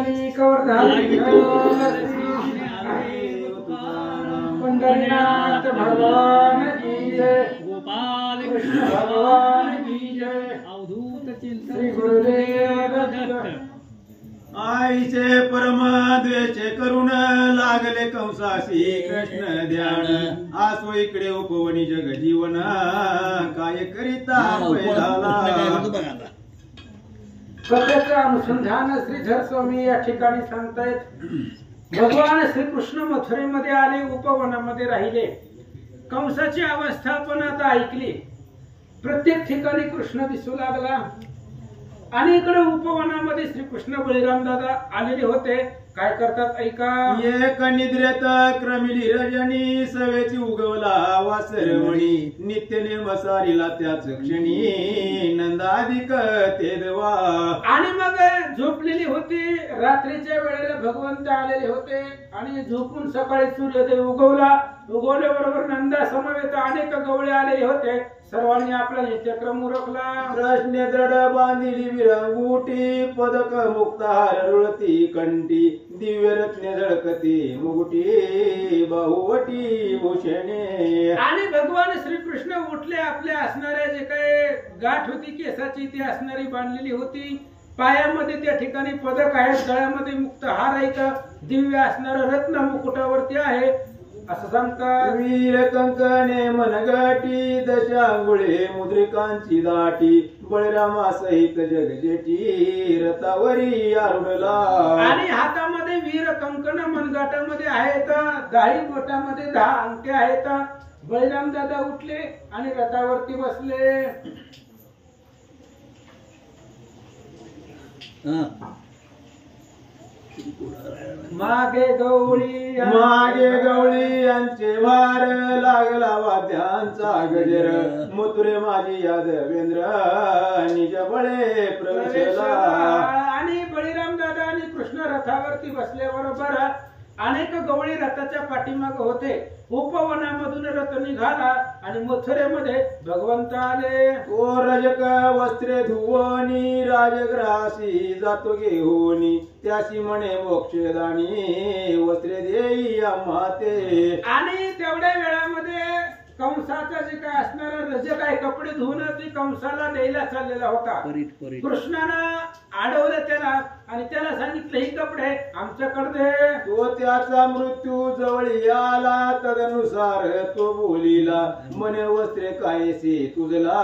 विठ्ठली कवरधारी पंढरीनाथ भगवान की जय, गोपाल कृष्ण भगवान की जय, अवधूत चिंतन श्री गुरुदेव दत्त। आईचे परम द्वेषे करून लागले कंसासी कृष्ण ध्यान, आसो इकडे उपवनी जग जीवन काय करिता झाला। कथेचं अनुसंधान श्रीधर स्वामी या ठिकाणी सांगतायत। भगवान श्रीकृष्ण मथुरेमध्ये आले, उपवनामध्ये राहिले, कंसाची अवस्था पण आता ऐकली। प्रत्येक ठिकाणी कृष्ण दिसू लागला आणि इकडे उपवनामध्ये श्रीकृष्ण बळीराम दादा आलेले होते। काय करतात ऐका। एक निद्रेत क्रमिली रजनी, सवेची उगवला वासरमणी, नित्य नेम सारिला त्याच क्षणी, नंदाधिक ते देवा। आणि मग झोपलेली होती, रात्रीच्या वेळेला भगवंत आलेले होते आणि झोपून सकाळी सूर्योदय उगवला। उगवल्याबरोबर नंदा समवेत अनेक गवळे आलेले होते। सर्वांनी आपला नित्यक्रम उरकला। कृष्णे दृढ बांधिली विरंगुटी, पदक मुक्ताहार रुळती कंठी, दिव्य रत्ने झळकती मुगटी, बाहुवटी भूषणे। आणि भगवान श्रीकृष्ण उठले, आपल्या असणाऱ्या जे काही गाठ होती केसाची ती असणारी बांधलेली होती, पायामध्ये त्या ठिकाणी पदक आहे, गळ्यामध्ये मुक्ताहार आहे, दिव्य असणारं रत्न मुकुटावरती आहे असं सांगतात। वीर कंकणे मनगटी, दशांगुळे मुद्रिकांची दाटी, बळरामा सहित जगजेटी, रथावरी आरुढला। आणि हातामध्ये वीर कंकण मनगटामध्ये आहेत, 10 बोटामध्ये 10 अंगठे आहेत। बळीराम दादा उठले आणि रथावरती बसले। मागे गवळी यांचे भार, लागला वाद्यांचा गजर, मथुरे माझी यादवेंद्र, निज बळे प्रवेशला। आणि बळीराम दादा आणि कृष्ण रथावरती बसल्याबरोबर अनेक गवळी रथाच्या पाठीमाग होते। उपवनामधून रथ निघाला आणि मथुरेमध्ये भगवंत आले। ओ रजक वस्त्रे धुवनी, राजग्रासी जातो घेऊनी, त्याशी म्हणे मोक्षदानी, वस्त्रे देई आम्हा ते। आणि तेवढ्या वेळामध्ये कंसाचा जे काय असणारा रजक आहे कपडे धुवून ती कंसाला द्यायला चाललेला होता। कृष्णानं अडवलं त्याला आणि त्याला सांगितलं ही कपडे आमच्याकडे दे। तो त्याचा मृत्यू जवळी आला, तदनुसार तो बोलिला, म्हणे वस्त्रे कायसे तुझला,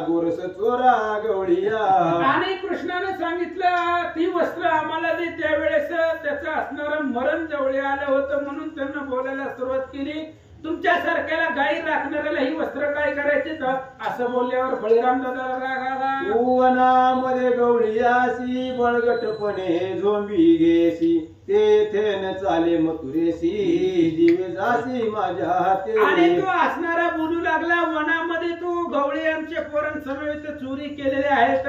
गोरस चोरा गवळिया। आणि कृष्णाने सांगितलं ती वस्त्र आम्हाला दे। त्यावेळेस त्याचं असणारं मरण जवळ आलं होतं म्हणून त्यांना बोलायला सुरुवात केली, तुमच्या सारख्याला गाई राखणाऱ्याला ही वस्त्र काय करायचे तर असं बोलल्यावर बळीराम दादाला राग आला। वनामध्ये गवळियासी, बळगटपणे झोंबी घेसी, तेथे न चाले मथुरेसी, दिवे जासी माझ्या हाते। आणि तो असणारा बोलू लागला, वनामध्ये तू गवळियांचे पोरण समेत चोरी केलेले आहेत,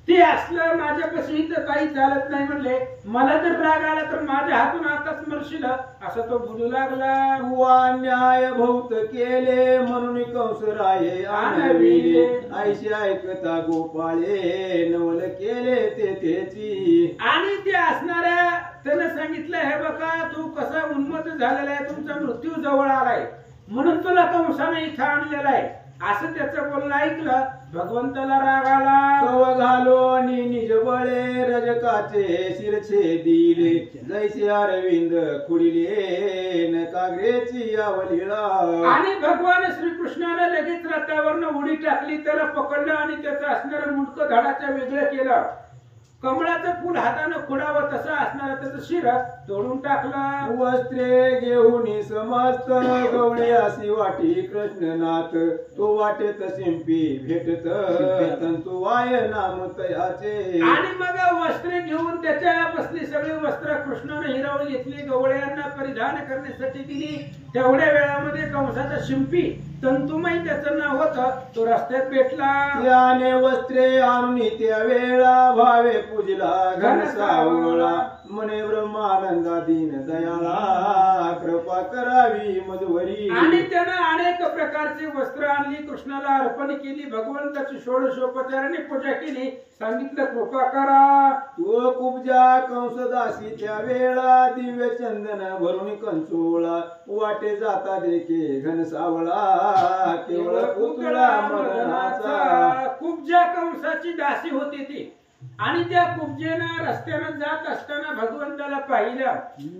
ते असलं माझ्यापासून इथं काही चालत नाही म्हणले, मला जर राग आला तर माझ्या हातून आताच मरशील असं तो बोलू लागला। तू अन्याय बहुत केले म्हणून कंसराये आणविले, ऐशी ऐकता गोपाळे, नवल केले ते तेची। आणि ते असणाऱ्या त्याने सांगितलं हे बघा तू कसा उन्मत्त झालेला आहे, तुमचा मृत्यू जवळ आलाय म्हणून तुला कंसाने इथं आणलेला आहे असं त्याचं बोलणं ऐकलं। भगवंताला राग आला। कव घालो आणि निज बळे, रजकाचे शिरछे दिले, जैसे अरविंद खुडिले, न कागरेची आवलीला। आणि भगवान श्रीकृष्णाने लगेच रथावरनं उडी टाकली, त्याला पकडलं आणि त्याचं असणारं मुंडकं धाडाचं वेगळं केलं। कमळाचं फुल हातानं खुडावं तसं असणारं त्याचं शिर तोडून टाकलं। वस्त्रे घेऊन समस्त गवळियासी वाटी कृष्णनाथ, तो वाटेत शिंपी भेटत, तंतु वाय नाम तयाचे। आणि मग वस्त्रे घेऊन त्याच्या बसली सगळी वस्त्र कृष्णाने हिरावून घेतली, गवळ्यांना परिधान करण्यासाठी दिली। तेवढ्या वेळामध्ये कंसाचा शिंपी तंतुमय त्याचं नाव होतं, तो रस्त्यात भेटला। त्याने वस्त्रे आणून त्या वेळा भावे पूजला घनसावळा, म्हणे ब्रह्मानंदा दीन दयाला, कृपा करावी मधुवरी. आणि त्यानं अनेक प्रकारची वस्त्र आणली, कृष्णाला अर्पण केली, भगवंताची षोडशोपचाराने पूजा केली. सांगितलं कृपा करा. तो कुब्जा कंसदासी त्या वेळा दिव्य चंदन भरून कंचोळा. वाटे जाता देखे घन सावळा केवळ पुतळा मदनाचा. कुब्जा कंसाची दासी होती ती. आणि त्या कुब्जेनं रस्त्यानं जात असताना भगवंताला पाहिलं.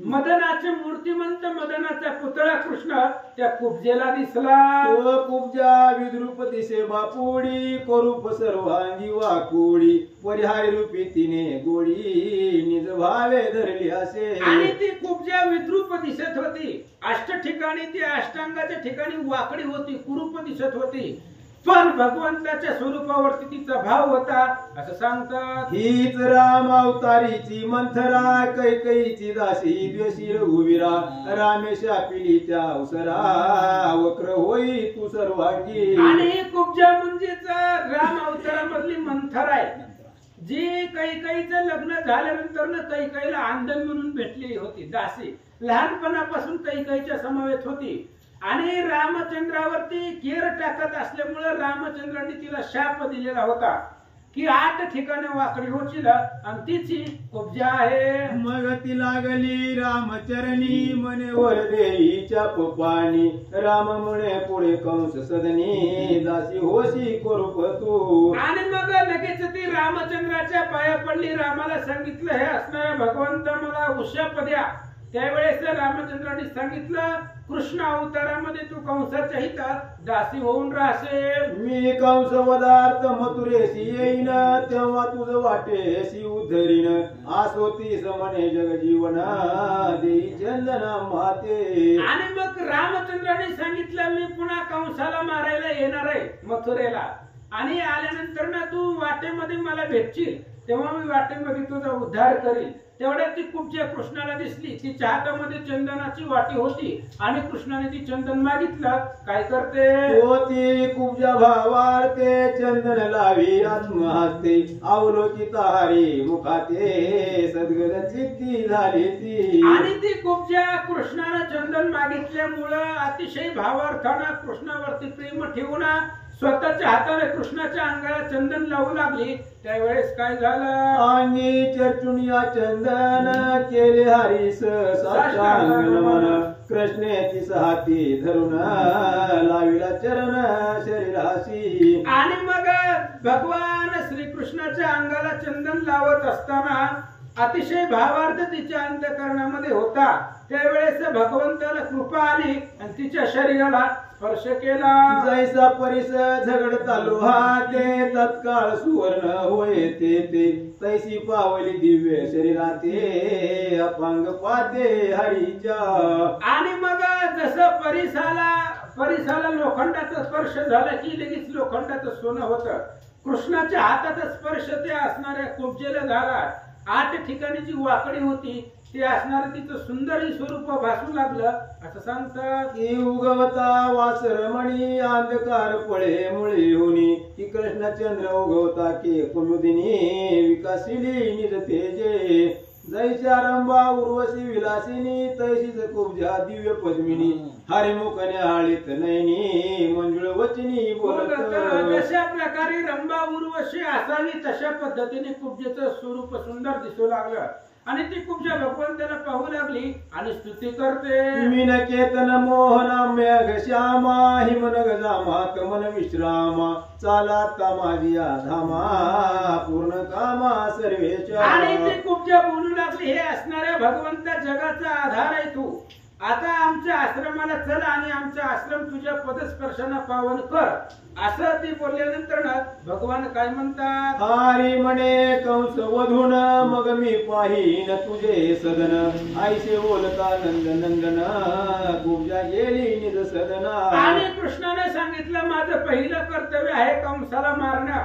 मदनाचे मूर्तिमंत मदनाचा पुतळा कृष्ण त्या कुब्जेला दिसला. तो कुब्जा विद्रुप दिसे बापुडी करूप सर्वांगी वाकुडी. परिहारी रूपी तिने गोडी निज भावे धरली असे. आणि ती कुब्जा विद्रूप दिसत होती. अष्ट ठिकाणी ती अष्टांगाच्या ठिकाणी वाकडी होती, कुरूप दिसत होती. पण भगवंताच्या स्वरूपावरती तिचा भाव होता असं सांगतात. हीच राम अवतारीची मंथरा कैकईची दासी द्वेषी रघुवीरा. रामेशा पिलीच्या अवसरा वक्र होई तू सर्वांगी. आणि ही कुब्जा म्हणजेच राम अवतारामधली मंथर आहे, जी कैकईचं लग्न झाल्यानंतर कैकईला आंदन म्हणून भेटली होती दासी. लहानपणापासून कैकईच्या समवेत होती. आणि रामचंद्रावरती केर टाकत असल्यामुळे रामचंद्राने तिला शाप दिलेला होता की 8 ठिकाणी वाकडी होशील, आणि तिची कुब्जा आहे. मग ती लागली रामचरणी मने वर देईच्या पाणी. राम म्हणे पुढे कंस सदनी दासी होशी करूप तू. आणि मग लगेच ती रामचंद्राच्या पाया पडली. रामाला सांगितलं हे असणाऱ्या भगवंत मला उशाप द्या. त्यावेळेस रामचंद्राने सांगितलं कृष्ण अवतारामध्ये तू कंसाच्या हितात दासी होऊन राहशील. मी कंस पदार्थ मथुरेशी येईन तेव्हा तुझ वाटेशी उद्धरीन. आसोतीस म्हणे जगजीवन देई चंदना माते. आणि मग रामचंद्राने सांगितलं मी पुन्हा कंसाला मारायला येणार आहे मथुरेला, आणि आल्यानंतर ना तू वाटेमध्ये मला भेटशील तेव्हा मी वाटेमध्ये तुझा उद्धार करील. तेवढ्यात ती कुब्जा कृष्णाला दिसली. तिच्या हातामध्ये चंदनाची वाटी होती आणि कृष्णाने ती चंदन मागितलं. काय करते होती कुब्जा भावार्थे चंदन लावी आत्महस्ते. अवलोकित हरी मुखाते सद्गत चित्ती झाली ती. आणि ती कुब्जा कृष्णाला चंदन मागितल्यामुळं अतिशय भावार्थानं कृष्णावरती प्रेम ठेवून स्वतःच्या हाताने कृष्णाच्या अंगाला चंदन लावू लागली. त्यावेळेस काय झालं, अंगी चर्चुनिया चंदन केले हरीस साष्टांग नमन. कृष्णेची हाती धरून लाविला चरण शरीराशी. आणि मग भगवान श्रीकृष्णाच्या अंगाला चंदन लावत असताना अतिशय भावार्थ तिच्या अंतःकरणामध्ये होता. त्यावेळेस भगवंताला कृपा आली आणि तिच्या शरीराला स्पर्श केला. जैसा परिस झगडता लोहा ते तत्काळ सुवर्ण होय ते. तैसी पावली दिव्य शरीराते अपांग पाते हरीच्या. आणि मग जसं परिसाला लोखंडाचा स्पर्श झाला की लगेच लोखंडाचं सोनं होतं. कृष्णाच्या हाताचा स्पर्श ते असणाऱ्या कुब्जेला झाला. 8 ठिकाणी जी वाकडी होती ते असणार तिचं सुंदर स्वरूप भासू लागलं असं सांगतात. की उगवता वासरमणी अंधकार पळे मुळे होनी. की कृष्णचंद्र उगवता की कुमुदिनी विकासिली निज तेजे. जैच्या रंबा उर्वशी विलासिनी तैशीच कुब्जा दिव्य पद्मिनी. हरिमुखने आळीत नयनी मंजुळ वचनी बोलत. जशा प्रकारे रंबा उर्वशी असावी तशा पद्धतीने कुब्जेचं स्वरूप सुंदर दिसू लागलं. आणि ती कुब्जा भगवंताला पाहू लागली आणि स्तुती करते. मीन केतन मोहना मेघ श्यामा हिमन गजामात मन विश्रामा. चालाता माझी धामा पूर्ण कामा सर्वेश. आणि ती कुब्जा बोलू लागली हे असणाऱ्या भगवंता जगाचा आधार आहे तू. आता आमच्या आश्रमाला चल आणि आमचा आश्रम तुझ्या पदस्पर्शाने पावन कर. असं ती बोलल्यानंतर भगवान काय म्हणतात, हरी म्हणे कंस वधून मग मी पाहीन तुझे सदन. आईसे बोलता नंद नंदन कुब्जा गेली निज सदन. आणि कृष्णाने सांगितलं माझं पहिलं कर्तव्य आहे कंसाला मारणं.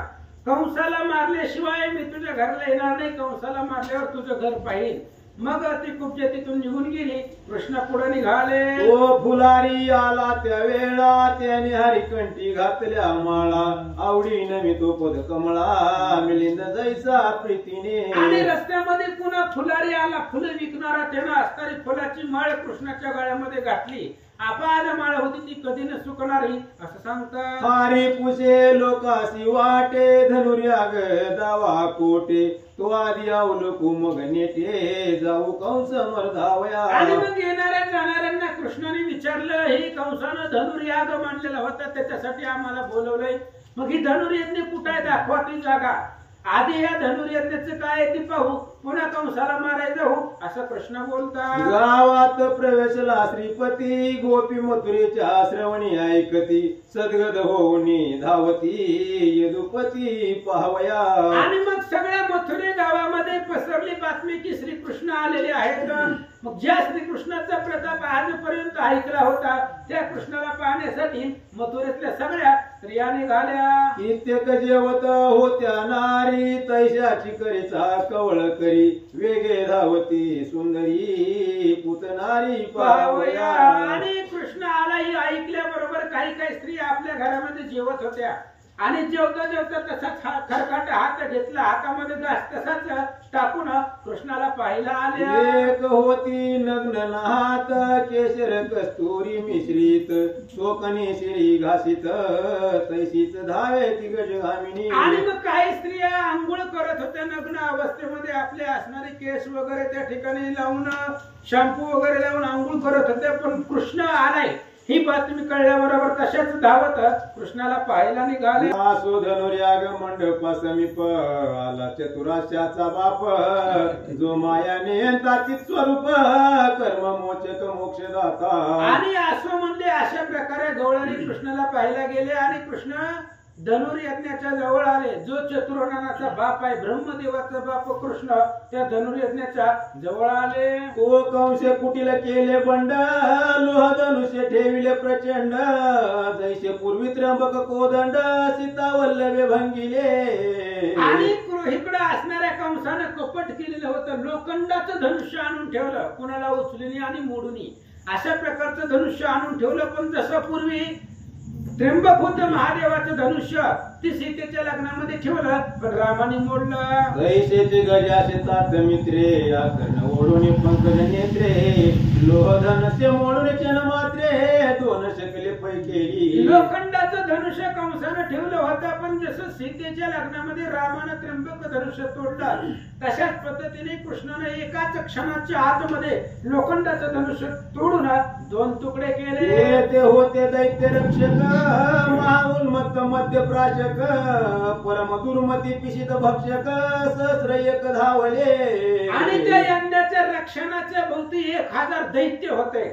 कंसाला मारल्याशिवाय मी तुझ्या घराला येणार नाही. कंसाला मारल्यावर तुझं घर पाहिल. मग ती कुब्जा तिथून निघून गेली. कृष्ण पुढे निघाले. ओ फुलारी आला त्या वेळा त्याने हरिकंठी घातल्या माळा. आवडीन मी तो पद कमळा मिलिंद जैसा प्रीतीने. आणि रस्त्यामध्ये पुन्हा फुलारी आला फुलं विकत विकणारा त्यानं असणारी फुलाची माळ कृष्णाच्या गळ्यामध्ये घातली. अपार माळ होती ती कधी न सुकणारी असं सांगतात. हारी पुसे लोकासी वाटे धनुर्याग दावा कोटे तो आधी अवलकू मग नेटे जाऊ कंस मर्धावया. आणि मग येणाऱ्या जाणाऱ्यांना कृष्णाने विचारलं, ही कंसानं धनुर्याग मांडलेला होता त्याच्यासाठी आम्हाला बोलवलंय. मग ही धनुर्यज्ञ कुठे आहे दाखवा ती जागा. आधी या धनुर्यज्ञाचं काय ती पाहू, पुन्हा कंसाला मारायचं हो असं कृष्ण बोलतात. गावात प्रवेशला श्रीपती गोपी मथुरेच्या श्रवणी ऐकती सद्गद होऊनी धावती यदुपती पाहवया. आणि मग सगळ्या मथुरे गावामध्ये पसरली बातमी की श्रीकृष्ण आलेले आहेत. मग ज्या श्रीकृष्णाचा प्रताप आजपर्यंत ऐकला होता त्या कृष्णाला पाहण्यासाठी मथुरेतल्या सगळ्या स्त्रिया निघाल्या. कित्येक जेवत होत्या नारी तैशाची करीचा कवळ करी वेगे धावती सुंदरी पुतनारी पाहवया. आणि कृष्ण आला ही ऐकल्याबरोबर काही काही स्त्री आपल्या घरामध्ये जेवत होत्या आणि जेवता जेवता तसाच खरकाट हात घेतला, हातामध्ये घास तसाच टाकून कृष्णाला पाहायला आल्या. एक होती नग्न नाहात केशर कस्तुरी मिश्रित शोकनी शिरी घासित तैसीच धावे ती गजगामिनी. आणि मग काही स्त्रिया आंघोळ करत होत्या नग्न अवस्थेमध्ये, आपले असणारे केस वगैरे त्या ठिकाणी लावून शॅम्पू वगैरे लावून आंघोळ करत होत्या. पण कृष्ण आलाय ही बातमी कळल्याबरोबर तशाच धावत कृष्णाला पाहायला निघाले. आसो धनुर्याग मंडप समीप आला चतुराशाचा बाप जो मायाने तातीत स्वरूप कर्म मोचक मोक्षदाता. आणि असो म्हणले अशा प्रकारे गवळणी कृष्णाला पाहायला गेले आणि कृष्ण धनुर्यज्ञाच्या जवळ आले. जो चतुर्णाचा बाप आहे ब्रह्मदेवाचा बाप कृष्ण त्या धनुर्यज्ञाच्या जवळ आले. तो कंस कुटील केले बंड लोह धनुष्य ठेविले प्रचंड जैसे पूर्वी त्र्यंबक कोदंड सीता वल्लभे भंगिले. आणि इकडं असणाऱ्या कंसानं कपट केलेलं होतं. लोखंडाचं धनुष्य आणून ठेवलं, कुणाला उचलून आणि मोडून अशा प्रकारचं धनुष्य आणून ठेवलं. पण जसं पूर्वी त्र्यंबक होतं महादेवाचं धनुष्य ती सीतेच्या लग्नामध्ये ठेवलं, पण रामाने मोडलं. जैसेचे गजाचे तात मित्रे आकर्ण ओढून पंकज नेत्रे लोह धनुष्य मोडून क्षण मात्रे दोन शकले पैकेली. लोखंडाचं धनुष्य कंसानं ठेवलं होतं, पण जसं सीतेच्या लग्नामध्ये रामानं त्र्यंबक धनुष्य तोडलं तशाच पद्धतीने कृष्णाने एकाच क्षणाच्या आतमध्ये लोखंडाचं धनुष्य तोडून दोन तुकडे केले. ते होते दैत्य रक्षक महाउन्मत्त मध्य प्राशक परम दुर्मती पिशित भक्षक सहस्र एक धावले. आणि त्या यज्ञाच्या रक्षणाच्या भोवती 1000 दैत्य होते,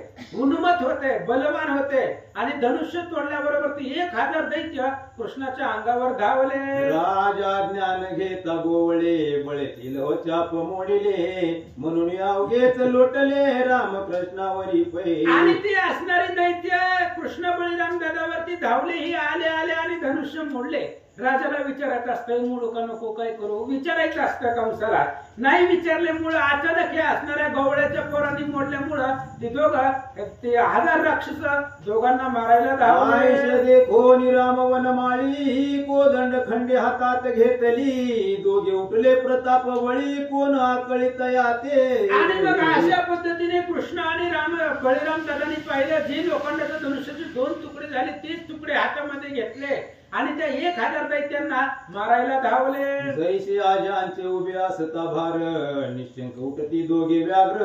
उन्मत होते, बलवान होते. आणि धनुष्य तोडल्याबरोबर ती 1000 दैत्य कृष्णाच्या अंगावर धावले. राजा ज्ञान घेता गोवळे बळतील हो चाप मोडिले म्हणून अवघेच लोटले राम कृष्णावरी पै. आणि ती असणारी दैत्य कृष्ण बळीराम दादावरती धावले. ही आले आले आणि धनुष्य मोडले. राजाला विचारायचं असतं मोडू का नको काय करू, विचारायचं असतं कंसाला. नाही विचारल्यामुळं अचानक हे असणाऱ्या गवळ्याच्या पोरांनी मोडल्यामुळं ते दोघं ते 1000 राक्षस दोघांना मारायला धावले. देखो निराम वनमाळी कोदंड खंडे हातात घेतली दोघे उठले प्रताप वळी कोण आकळीत याते. आणि मग अशा पद्धतीने कृष्ण आणि बळीराम दादांनी पाहिलं जे लोखंडाच्या धनुष्याचे 2 तुकडे झाले तेच तुकडे हातामध्ये घेतले आणि त्या 1000 दैत्यांना मारायला धावले. जैसे आजांचे उभे असता भार निशंक उठती दोघे व्याघ्र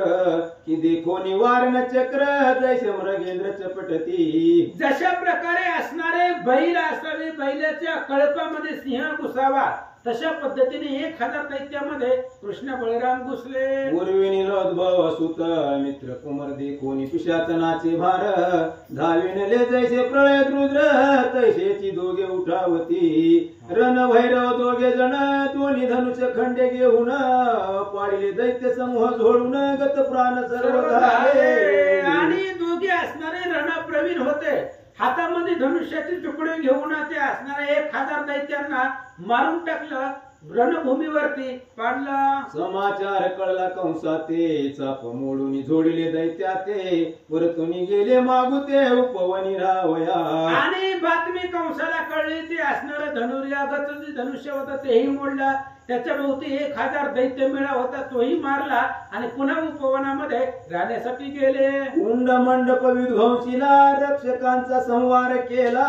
की देखो निवारण चक्र जैसे मृगेंद्र चपटती. जशा प्रकारे असणारे बैल असावे, बैलाच्या कळपामध्ये सिंह घुसावा, तशा पद्धतीने 1000 दैत्यामध्ये कृष्ण बळीराम घुसले. पूर्वी उद्भव सुत मित्र कुमार देखोनी पिशाचनाचे भार धाविनले जैसे प्रळय रुद्र तैसेची दोघे उठावती. रण भैरव दोघे जण दोन्ही धनुष्य खंडे घेऊन पाडिले दैत्य समूह झोडून गत प्राण सर्व झाले. आणि दोघे असणारे रणप्रवीण होते. हातामध्ये धनुष्याचे तुकडे घेऊन ते असणाऱ्या 1000 दैत्यांना मारून टाकलं, रणभूमीवरती पाडलं. समाचार कळला कंसाते चाप मोडून जोडले दैत्याते परतून गेले मागुते उपवनी रावया. आणि बातमी कंसाला कळली ते असणारं धनुर्यागाचं जे धनुष्य होतं तेही मोडलं. त्याच्या भोवती 1000 दैत्य मेळा होता तोही मारला आणि पुन्हा उपवनामध्ये राहण्यासाठी गेले. कुंड मंडप विध्वंसीला रक्षकांचा संहार केला.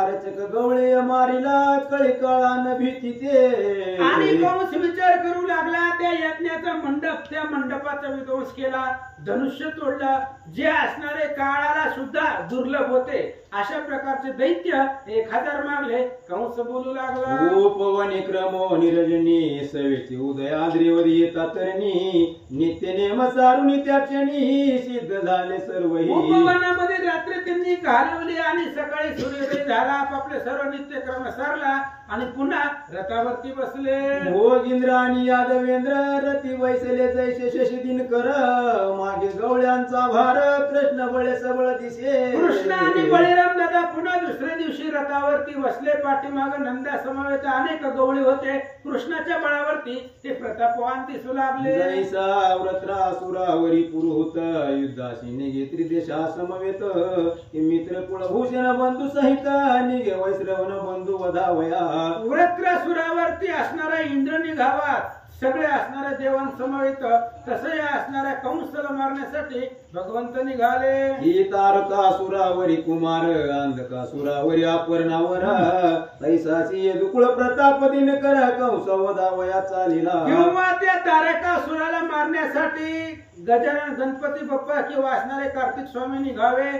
रचक गवळे मारिला कळी कळान भीती ते. आणि कंस विचार करू लागला त्या यज्ञाचा मंडप, त्या मंडपाचा विध्वंस केला, धनुष्य तोडलं, जे असणारे काळाला सुद्धा दुर्लभ होते अशा प्रकारचे दैत्य 1000 मारले. कंस बोलू लागला, उपवनी क्रमो निरजनी सवेची उदय आद्रेवरी येतात तरणी नित्य नेम चारुनी त्या क्षणी सिद्ध झाले सर्वही. उपवनामध्ये रात्री त्यांनी घालवली आणि सकाळी सूर्योदय झाला, आपापले सर्व नित्यक्रम सारला आणि पुन्हा रथावरती बसले. भोग इंद्र आणि यादवेंद्र रती वैसले जैसे शशी दिनकर. मागे गवळ्यांचा भार कृष्ण बळे सबळ दिसे. कृष्ण आणि बळीराम दादा पुन्हा दुसऱ्या दिवशी रथावरती बसले. पाठीमाग नंदा समवेत अनेक गवळी होते. कृष्णाच्या बळावरती ते प्रतापवान दिसू लागले. जैसा व्रत्रासुरावरी पुरुहूत युद्धाशी निघे त्रिदेशा समवेत. मित्र कुळभूषण बंधू सहित निघे वैश्रवण बंधू वधावया. व्रत्रासुरावरती असणारा इंद्र निघावा, सगळे असणाऱ्या देवांसमवेत तसे असणाऱ्या कंसाला मारण्यासाठी भगवंत निघाले. ही तारकासुरावरी कुमार अंधकासुरावरी अपर्णावर. तैसाची दुकुळ प्रताप दिनकर कंस वधावया चालिला. किंवा त्या तारकासुराला मारण्यासाठी गजानन गणपती बाप्पा किंवा असणारे कार्तिक स्वामी निघावे.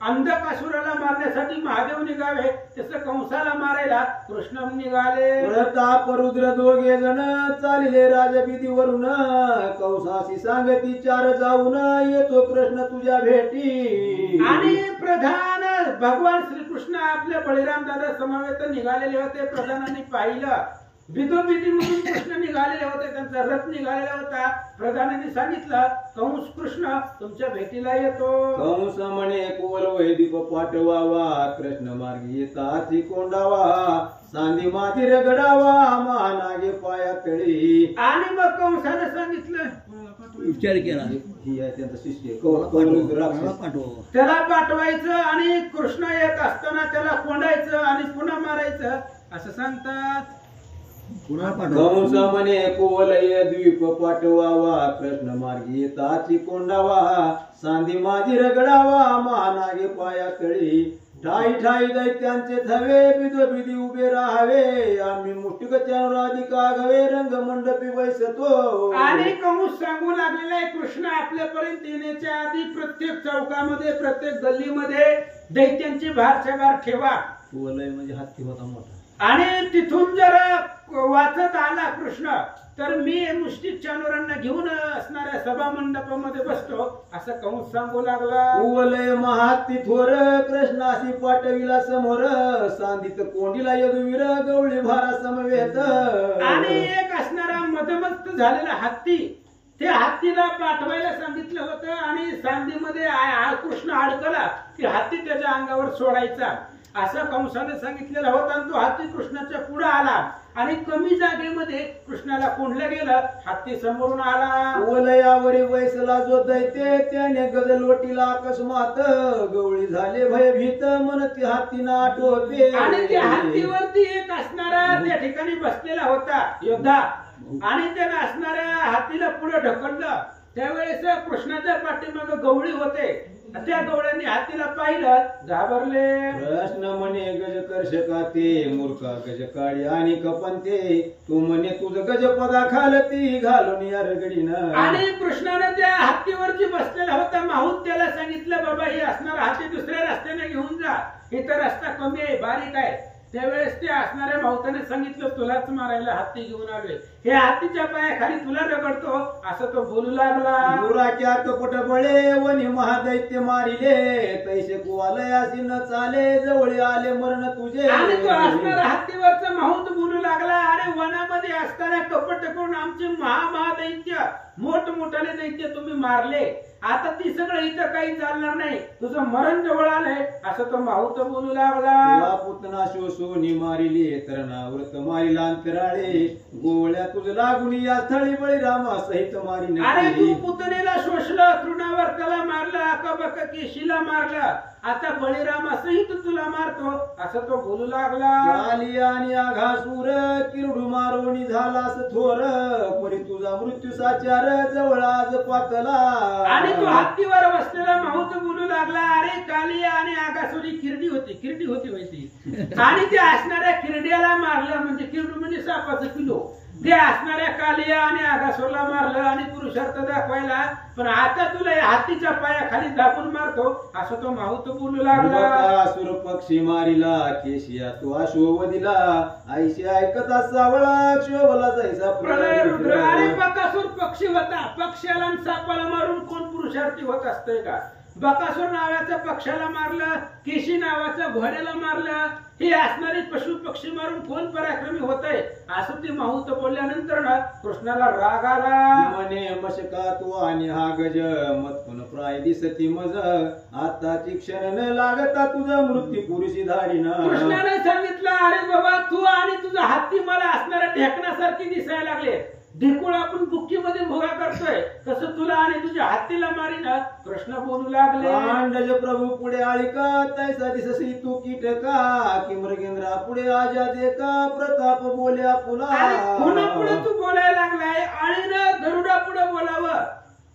अंधकासुराला मारण्यासाठी महादेव निघावे. तसं कंसाला मारायला कृष्ण निघाले. प्रताप रुद्र दोघे जण चालिले राजविधीवरून. कंसाशी सांगती चार जाऊन येतो कृष्ण तुझ्या भेटी. आणि प्रधान भगवान श्रीकृष्ण आपल्या बळीराम दादा समवेत निघालेले होते. प्रधानांनी पाहिलं, विधोविधी म्हणून कृष्ण निघालेले होते, त्यांचा रथ निघालेला होता. प्रधानांनी सांगितलं कंस कृष्ण तुमच्या भेटीला येतो. कंस म्हणे कोवल वैदीप पाठवावा. कृष्ण मार्गी येताची कोंडावा. सांदी माझी रगडावा महानागे पाया तळी. आणि मग कंसाने सांगितलं, विचार केला ही आहे त्यांचा शिष्य कौरव राक्षस. त्याला पाठवायचं आणि कृष्ण येत असताना त्याला कोंडायचं आणि पुन्हा मारायचं असं सांगतात. कंस म्हणे कोवलय द्वीप पाठवावा. कृष्ण मार्गी येताची कोंडावा. सांदी माझी रगडावा महानागे पाया तळी. ठाई ठाई दैत्यांचे थवे बिदोबिदी उभे राहावे. आम्ही मुष्टिकच्या राधिका घवे रंग मंडपी बैसतो. आणि कंस सांगू लागलेला आहे कृष्ण आपल्यापर्यंत येण्याच्या आधी प्रत्येक चौकामध्ये प्रत्येक गल्लीमध्ये दैत्यांची भारच्या ठेवा. कोवलय म्हणजे हत्ती होता मोठा. आणि तिथून जर वाचत आला कृष्ण तर मी मुष्टिक चानुरांना घेऊन असणाऱ्या सभा मंडपामध्ये बसतो असं कंस सांगू लागला. कोवलय महात्ती थोर कृष्णाशी पाठविला समोर. सांदित कोंडीला यदुवीर गवळी भारा समवेत. आणि एक असणारा मदमस्त झालेला हत्ती, त्या हत्तीला पाठवायला सांगितलं होतं आणि सांदीमध्ये कृष्ण अडकला की हत्ती त्याच्या अंगावर सोडायचा असं कंसाने सांगितलेलं होतं. आणि तो हत्ती कृष्णाच्या पुढे आला आणि कमी जागेमध्ये कृष्णाला कोंडलं गेलं. हत्ती समोरून आला. कोवलयावरी वैसला जो दैत्य त्याने गजलोटीला अकस्मात. गवळी झाले भयभीत म्हणती हत्तीना आठवते. आणि त्या हत्तीवरती एक असणारा त्या ठिकाणी बसलेला होता योद्धा आणि त्याला असणाऱ्या हत्तीला पुढे ढकललं. त्यावेळेस कृष्णाच्या पाठीमागे गवळी होते. त्या गवळ्यांनी हत्तीला पाहिलं, घाबरले. कृष्ण म्हणे गज कर्षका ते मूर्खा गज काळी आणि कपंते. तू म्हणे तुझ गज पदा खालती घालून या रगडीनं. आणि कृष्णाने त्या हत्तीवरची बसलेला होता माहूत त्याला सांगितलं बाबा ही असणारा हत्ती दुसऱ्या रस्त्याने घेऊन जा, इथं रस्ता कमी आहे बारीक आहे. त्यावेळेस ते असणाऱ्या माहुताने सांगितलं तुलाच मारायला हत्ती घेऊन आलोय, हे हत्तीच्या पायाखाली तुला रगडतो असं तो बोलू लागला. दुराच्या कपट बळे वनी महादैत्य मारिले. तैसे कुवालयासी न चाले जवळ आले मरण तुझे. आणि तो असणारा हत्तीवरचा माहूत बोलू लागला अरे वनामध्ये असताना कपट करून आमचे महादैत्य मोठमोठाले दैत्य तुम्ही मारले, आता ती सगळं इथं काही चालणार नाही, तुझं मरण जवळ आलंय असं तो माहूत बोलू लागला. पुतना शोषोनी मारिली तर नाव्रत मारिला अंतराळे. गोवळ्या तुझ लागून या स्थळी बळीरामा सहित मारी. अरे तू पुतणेला शोषलं, तृणावर त्याला मारलं, अकाबक केशीला मारलं आता बळीराम असंही तो तुला मारतो असं तो बोलू लागला. आली आणि आघासूर किरडू मारोणी झालास थोर परी तुझा मृत्यू साचार जवळ आज पातला. आणि तो हत्तीवर बसलेला माहूत बोलू लागला, अरे कालिया आणि आगासुरी किरडी होती माहिती. आणि ते असणाऱ्या किरड्याला मारलं, म्हणजे किरडू म्हणजे सापाचं पिलो, ते असणाऱ्या कालिया आणि आगासूरला मारलं आणि पुरुषार्थ दाखवायला. पण आता तुला या हत्तीच्या पायाखाली दाबून मारतो असं तो माहूत बोलू लागला. बकासूर पक्षी मारिला केशिया तो अश्ववदिला आईशी ऐकता सावळा क्षोभला जायचा प्रलय रुद्र. अरे बकासूर पक्षी होता, पक्षाला आणि सापाला मारून कोण पुरुषार्थी होत असतंय का? बकासूर नावाच्या पक्षाला मारलं, केशी नावाच्या घोड्याला मारलं, हे असणारे पशु पक्षी मारून कोण पराक्रमी होतय असं ते माहूत बोलल्यानंतर ना कृष्णाला राग आला. म्हणे मशका तू आणि हा गज मतपण प्राय दिसती मज आताची क्षण न लागता तुझा मृत्यू पुरुषी धाडीना. कृष्णाने सांगितलं, अरे बाबा तू आणि तुझा हत्ती मला असणाऱ्या ढेकणासारखी दिसायला लागले. ढेकूळ आपण बुक्कीमध्ये भोगा करतोय तसं तुला आणि तुझ्या हत्तीला मारीना. कृष्ण बोलू लागले, पांडज प्रभू पुढे आळिका तैसा दिससी तू कीटका की मृगेंद्रा पुढे आजादे का प्रताप बोल्या पुला. पुन्हा पुढे तू बोलायला लागलाय. आळीनं गरुडा पुढे बोलावं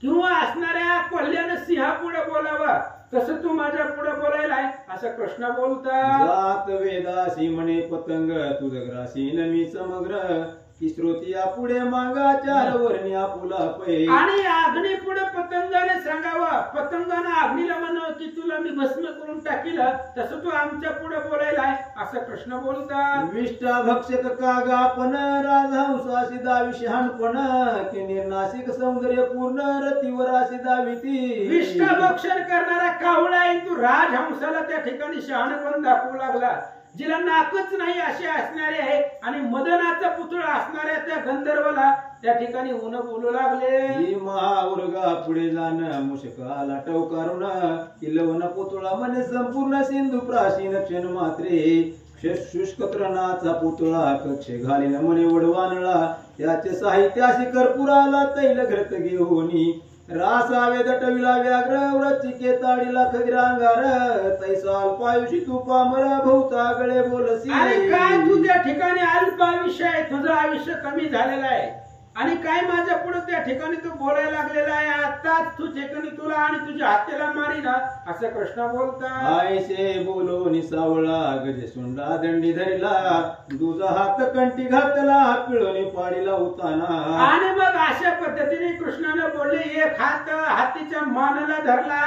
किंवा असणाऱ्या कोल्ह्यानं सिंहा पुढे बोलावं तसं तू माझ्या पुढे बोलायलाय असं कृष्ण बोलतात. जात वेदासी म्हणे पतंग तुझ ग्रासी नमी समग्र की श्रोतिया पुढे मागा चार वर्णी आपुला पै. आणि अग्नी पुढे पतंगाने सांगावं, पतंगानं अग्नीला म्हणावं की तुला मी भस्म करून टाकीलं तसं तू आमच्या पुढे बोलायलाय असं कृष्ण बोलतात. विष्टा भक्षक कागापन राजहंसासी दावी शहाणपण की निर्नाशिक सौंदर्य पूर्ण रतीवरासी दाविती. विष्ठा भक्षण करणारा कावळा आहे तू राजहंसाला त्या ठिकाणी शहाणपण दाखवू लागला. जिला नाकच नाही असे असणारे आहे आणि मदनाचा पुतळा असणाऱ्या त्या गंधर्वाला त्या ठिकाणी ऊन बोलू लागले. ही महाउर्गा पुढे जाणं मुशकाला टवकारून किलवण पुतळा म्हणे संपूर्ण सिंधू प्राचीन क्षण मात्रे शुष्क तृणाचा पुतळा कक्षे घालीन म्हणे वडवानळा त्याचे साहित्याशी कर्पुराला तैल घृत घेऊनी रासावे दटविला व्याघ्र व्रचिके ताडीला खगिरांगार तैसा अल्पायुषी तू पामर भोवता गळे बोलसी. अरे काय तू त्या ठिकाणी अल्पायुष्य आहे, तुझं आयुष्य कमी झालेलं आहे आणि काय माझ्या पुढे त्या ठिकाणी तू बोलायला लागलेला आहे. आताच तू ठिकाणी तुला आणि तुझ्या हत्तीला मारीना असं कृष्ण बोलतात. आयसे बोलो निसावळा गजे सुंडा दंडी धरला तुझा हात कंठी घातला पिळोनी पाडीला उताना. आणि मग अशा पद्धतीने कृष्णाने बोलले, एक हात हत्तीच्या मानाला धरला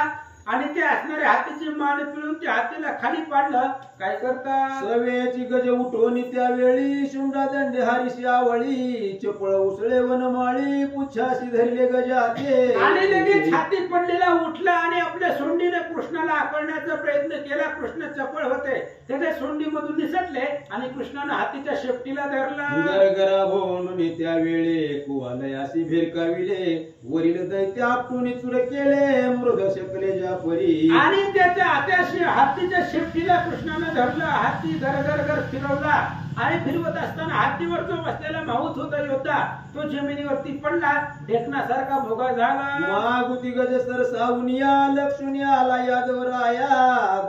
आणि ते असणारे हातीची मान पिळून त्या हातीला खाली पाडलं. काय करता सवेची गज उठवणी त्यावेळी शुंडा दंडे हारीशी आवळी चपळ उसळे वनमाळी पुच्छाशी धरले गजाते. आणि लगेच हाती पडलेला उठला आणि आपल्या सोंडीने कृष्णाला आकळण्याचा प्रयत्न केला. कृष्ण चपळ होते, त्याच्या सोंडीमधून निसटले आणि कृष्णाने हातीच्या शेपटीला धरला. गरगरा भोवून त्यावेळी कुवालयासी भिरकाविले वरील दैत्य आपटून चुर केले मृग शकले जा परी. आणि त्याच्या हातीच्या शेपटीला कृष्णाने धरलं. हाती घर फिरवला आणि फिरवत असताना हातीवर जो बसलेला माहूत होता योद्धा तो जमिनीवरती पडला, ढेकणासारखा भोगा झाला. मागुती गज सरसावनिया लक्ष्मीया आला यादवर आया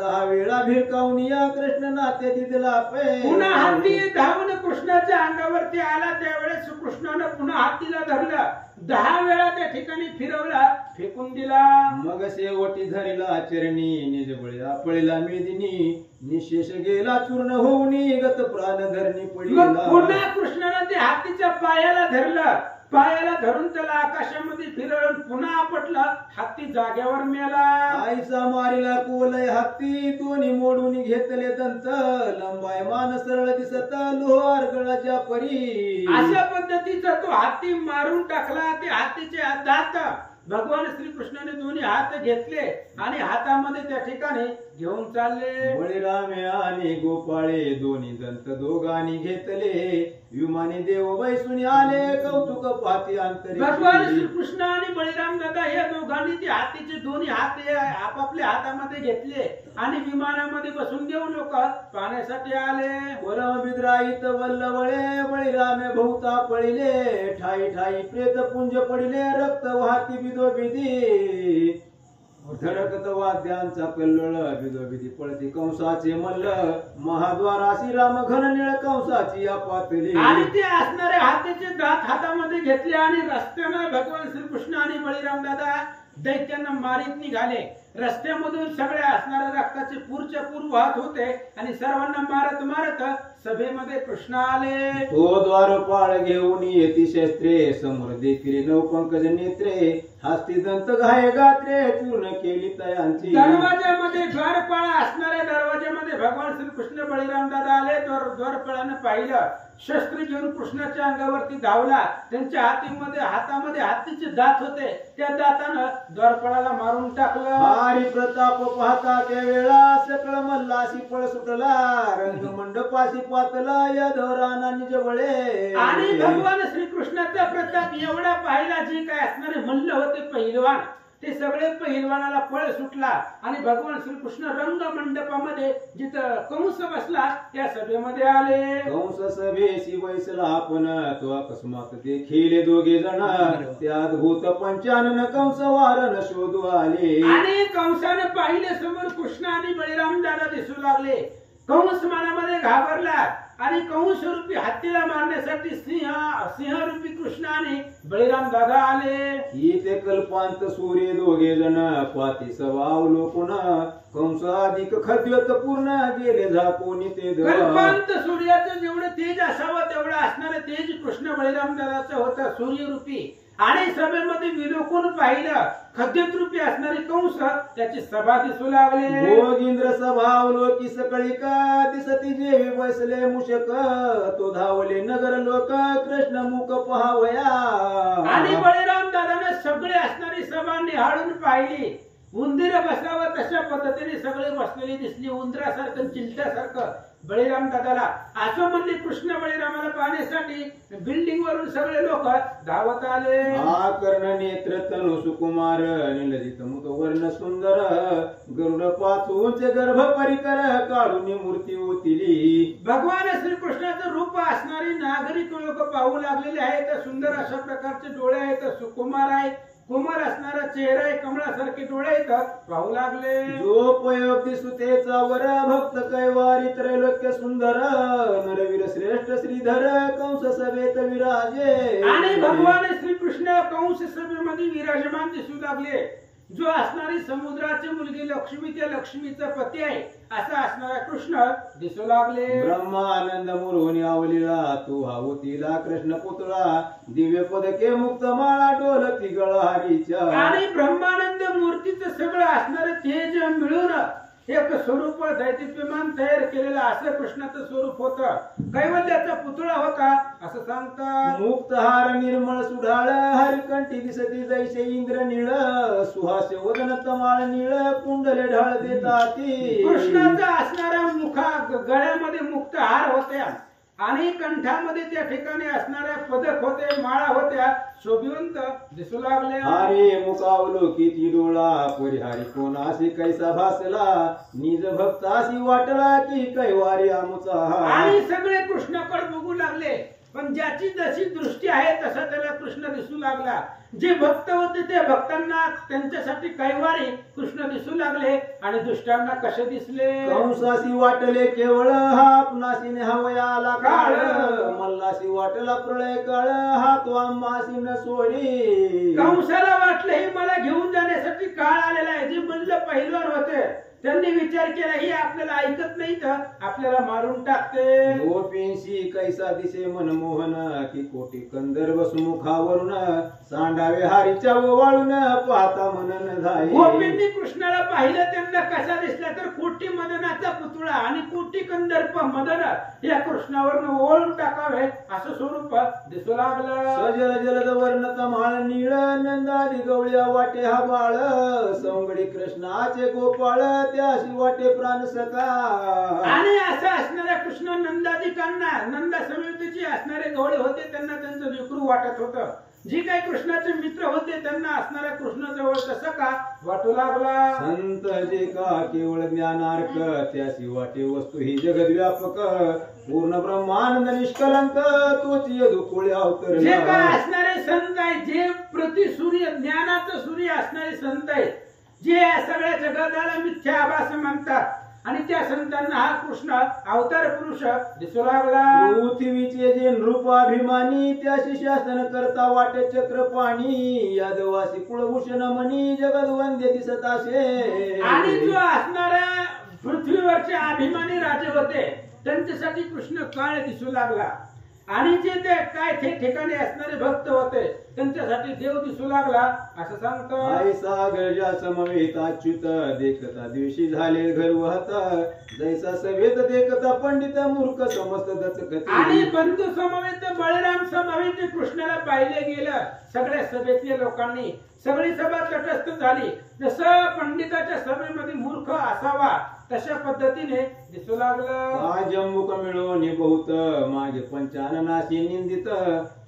10 वेळा भिरकावनिया कृष्ण नाते दिदला पे. पुन्हा हाती धावून कृष्णाच्या अंगावरती आला. त्यावेळेस कृष्णानं पुन्हा हातीला धरलं, 10 वेळा त्या ठिकाणी फिरवला, फेकून दिला. मग शेवटी धरिला चरणी निजबळी आपळीला मेदिनी निशेष गेला चूर्ण होऊन गत प्राण धरणी पडला. पुन्हा कृष्णानं ते हातीच्या पायाला धरलं, पायाला धरून त्याला आकाशामध्ये फिरवून पुन्हा आपटला. हत्ती जाग्यावर मेला. आईचा मारिला कोलय हत्ती दोन्ही मोडून घेतले दंत लंबाय मान सरळ दिसत लोहार गळाच्या परी. अशा पद्धतीचा तो हत्ती मारून टाकला. ते हत्तीचे दात भगवान श्रीकृष्णाने दोन्ही हात घेतले आणि हातामध्ये त्या ठिकाणी घेऊन चालले. बळीरामे आणि गोपाळे दोन्ही दंत दोघांनी घेतले विमानी देव बैसून आले कौतुक पाती अंतरी. भगवान श्रीकृष्ण आणि बळीराम दादा या दोघांनी ते हातीचे दोन्ही हात आपापल्या हातामध्ये घेतले आणि विमानामध्ये बसून देव लोक पाहण्यासाठी आले. वरम बिद्राईत वल्लवळे बळीरामे भोवता पळिले ठाई ठाई प्रेत पुंज पडिले रक्त वाहती बिदो बिदी. धडकत वाद्यांचा कल्लोळ बिदोबिदी पळती कंसाचे मल्ल महाद्वाराशी राम घन निळ कंसाची पातळी आणि ते असणारे हाताचे दात हातामध्ये घेतले आणि रस्त्यानं भगवान श्रीकृष्ण आणि बळीराम दादा दैत्यांना मारीत निघाले. रस्त्यामधून सगळे असणारे रक्ताचे पूरच्या पूर वाहत होते आणि सर्वांना मारत मारत सभेमध्ये कृष्ण आले. तो द्वारपाळ घेऊन येती शस्त्रे समोर देखील नवपंकज नेत्रे हस्ती दंत घाय गात्रे चूर्ण केली तयांची. दरवाजामध्ये द्वारपाळ असणाऱ्या दरवाजामध्ये भगवान श्रीकृष्ण बळीराम दादा आले. द्वारपाळानं पाहिलं, शस्त्र घेऊन कृष्णाच्या अंगावरती धावला. त्यांच्या हातामध्ये हत्तीचे दात होते. त्या दातानं द्वारपाळाला मारून टाकलं. हरी प्रताप पाहता त्या वेळा सकळ मल्लाशी पळ सुटला रंग मंडपाशी पातला या धोराना निजवळे. आणि भगवान श्रीकृष्णाचा प्रताप एवढा पाहिला. जे काय असणारे मल्ल होते पहिलवान ते सगळे पहिलवानाला पळ सुटला आणि भगवान श्रीकृष्ण रंग मंडपामध्ये जिथं कंस बसला त्या सभेमध्ये आले. कंस सभेशी बैसला आपण तो अकस्मात देखील दोघे जण त्या अद्भुत पंचानन कंस वारन शोधू आले. आणि कंसाने पाहिले समोर कृष्ण आणि बळीराम दादा दिसू लागले. कंस मनामध्ये घाबरला आणि कंस रूपी हत्तीला मारण्यासाठी सिंहरूपी कृष्ण आणि बळीराम दादा आले. इथे कल्पांत सूर्य दोघे जण पाती सवावलोकून कंस अधिक खद्योत पूर्ण गेले झाकून ते कल्पांत सूर्याचं जेवढं तेज असावं तेवढं असणारं तेज कृष्ण बळीराम दादाचं होतं सूर्यरूपी. आणि सभेमध्ये विलोकून पाहिलं खद्योत रूपी असणारे कंस त्याची सभा दिसू लागले. भोगींद्र सभावलोकी सकळी का दिसती जेवी बसले मूषक तो धावले नगर लोक कृष्ण मुख पहावया. आणि बळीराम दादाने सगळे असणारी सभा निहाळून पाहिली. उंदीर बसावं तशा पद्धतीने सगळे बसलेले दिसली. उंदरासारखं चिलट्यासारखं बळीराम दादाला असं म्हणले. कृष्ण बळीरामाला पाहण्यासाठी बिल्डिंग वरून सगळे लोक धावत आले. हा कर्ण नेत्र तनु सुकुमार निलजित मुख वर्ण सुंदर गरुड पाचूंचे गर्भ परिकर काढून मूर्ती ओतिली. भगवान श्रीकृष्णाचं रूप असणारी नागरिक लोक पाहू लागलेले आहेत. सुंदर अशा प्रकारचे डोळे आहेत. सुकुमार आहे. कोमल असणारा चेहरा आहे. कमळासारखे डोळे आहेत. पाहू लागले. जो पयोक्ती सुतेचा वर भक्त कैवारी त्रैलोक्य सुंदर नरवीर श्रेष्ठ श्रीधर कंस सभेत विराजे. आणि भगवान श्रीकृष्ण कंस सभेमध्ये विराजमान दिसू लागले. जो असणारी समुद्राची मुलगी लक्ष्मी त्या लक्ष्मीचा पती आहे असा असणारा कृष्ण दिसू लागले. ब्रह्मानंद मुरुनी आवलीला तू हावतीला कृष्ण पुतळा दिव्य पदके मुक्त माळा डोलती गळहारीच्या. आणि ब्रह्मानंद मूर्तीचं सगळं असणारं तेज मिळून एक स्वरूप दैदिप्यमान तयार केलेलं असं कृष्णाचं स्वरूप होतं. कैवल्याचा पुतळा होता असं सांगतात. मुक्तहार निर्मळ सुढाळ हरिकंठी दिसती जैसे इंद्र निळ सुहास्य वदन तमाळ निळ कुंडले ढाळ देताती. कृष्णाचा असणारा मुखा गळ्यामध्ये मुक्तहार होत्या आणि कंठामध्ये त्या ठिकाणी असणाऱ्या पदक होते, माळा होत्या, शोभिवंत दिसू लागले. अरे मुकावलोकी ती डोळा परिहारी कोणाशी कैसा भासला निज भक्ताशी वाटला की कैवारी आमुचा. आणि सगळे कृष्णाकडे बघू लागले. पण ज्याची जशी दृष्टी आहे तसा त्याला कृष्ण दिसू लागला. जे भक्त होते त्या भक्तांना त्यांच्यासाठी कैवारी कृष्ण दिसू लागले आणि दुष्टांना कसे दिसले. कंसाशी वाटले केवळ हा आपणाशी नेहावयाला काळ मल्लाशी वाटला प्रळय काळ हा तो आम्हाशी न सोडी. कंसाला वाटलं हे मला घेऊन जाण्यासाठी काळ आलेला आहे. जे मल्ल पहिलवान होते त्यांनी विचार केला ही आपल्याला ऐकत नाही तर आपल्याला मारून टाकते. गोपींशी कैसा दिसे मनमोहन की कोटी कंदर्भ सुमुखावरून सांडावे हारीच्या ओवाळून पाहता मनन धाई. गोपींनी कृष्णाला पाहिलं. त्यांना कसा दिसला तर कोटी मदनाचा पुतळा आणि कोटी कंदर्प मदन या कृष्णावर ओवाळून टाकावे असं स्वरूप दिसू लागलं. सजल जलद वर्ण तमाळ निळ नंदादी गवळ्या वाटे हा बाळ सौंगडी कृष्णाचे गोपाळ त्याशी वाटे प्राण सखा. आणि असं असणाऱ्या कृष्ण नंदादिकांना नंदा समितीचे असणारे गवळे होते त्यांना त्यांचं लेकरू वाटत होतं. जे काही कृष्णाचे मित्र होते त्यांना असणाऱ्या कृष्ण जवळचा सखा वाटू लागला. संत जे का केवळ ज्ञानार्क त्याशी वाटे वस्तू ही जगद्व्यापक पूर्ण ब्रह्मानंद निष्कलंक तोच यदुकुळे अवतरला. जे काय असणारे संत आहे जे प्रति सूर्य ज्ञानाचं सूर्य असणारे संत आहेत जे सगळ्या जगताला मिथ्या आभास म्हणतात आणि त्या संतांना हा कृष्ण अवतार पुरुष दिसू लागला. पृथ्वीचे जे नृपाभिमानी त्याशी शासन करता वाटे चक्रपाणी यादवासी कुळभूषण मणी जगदवंद्य दिसत असे. आणि जो असणारा पृथ्वीवरचे अभिमानी राजे होते त्यांच्यासाठी कृष्ण काळ दिसू लागला आणि जे ते काय ते ठिकाणी असणारे भक्त होते त्यांच्यासाठी देव दिसू लागला असं सांगतो. ऐसा गर्जा समवेत अच्युत देखता दिवशी झाले गर्वहता जैसा सवेत देखता पंडित मूर्ख समस्त दचकते. आणि बंधू समवेत बळीराम समवेत कृष्णाला पाहिले गेलं सगळ्या सभेतल्या लोकांनी. सगळी सभा तटस्थ झाली. जसं पंडिताच्या सभेमध्ये मूर्ख असावा तशा पद्धतीने दिसू लागलं. जम्मुक मिळून बहुत मागे पंचाननाशी निंदित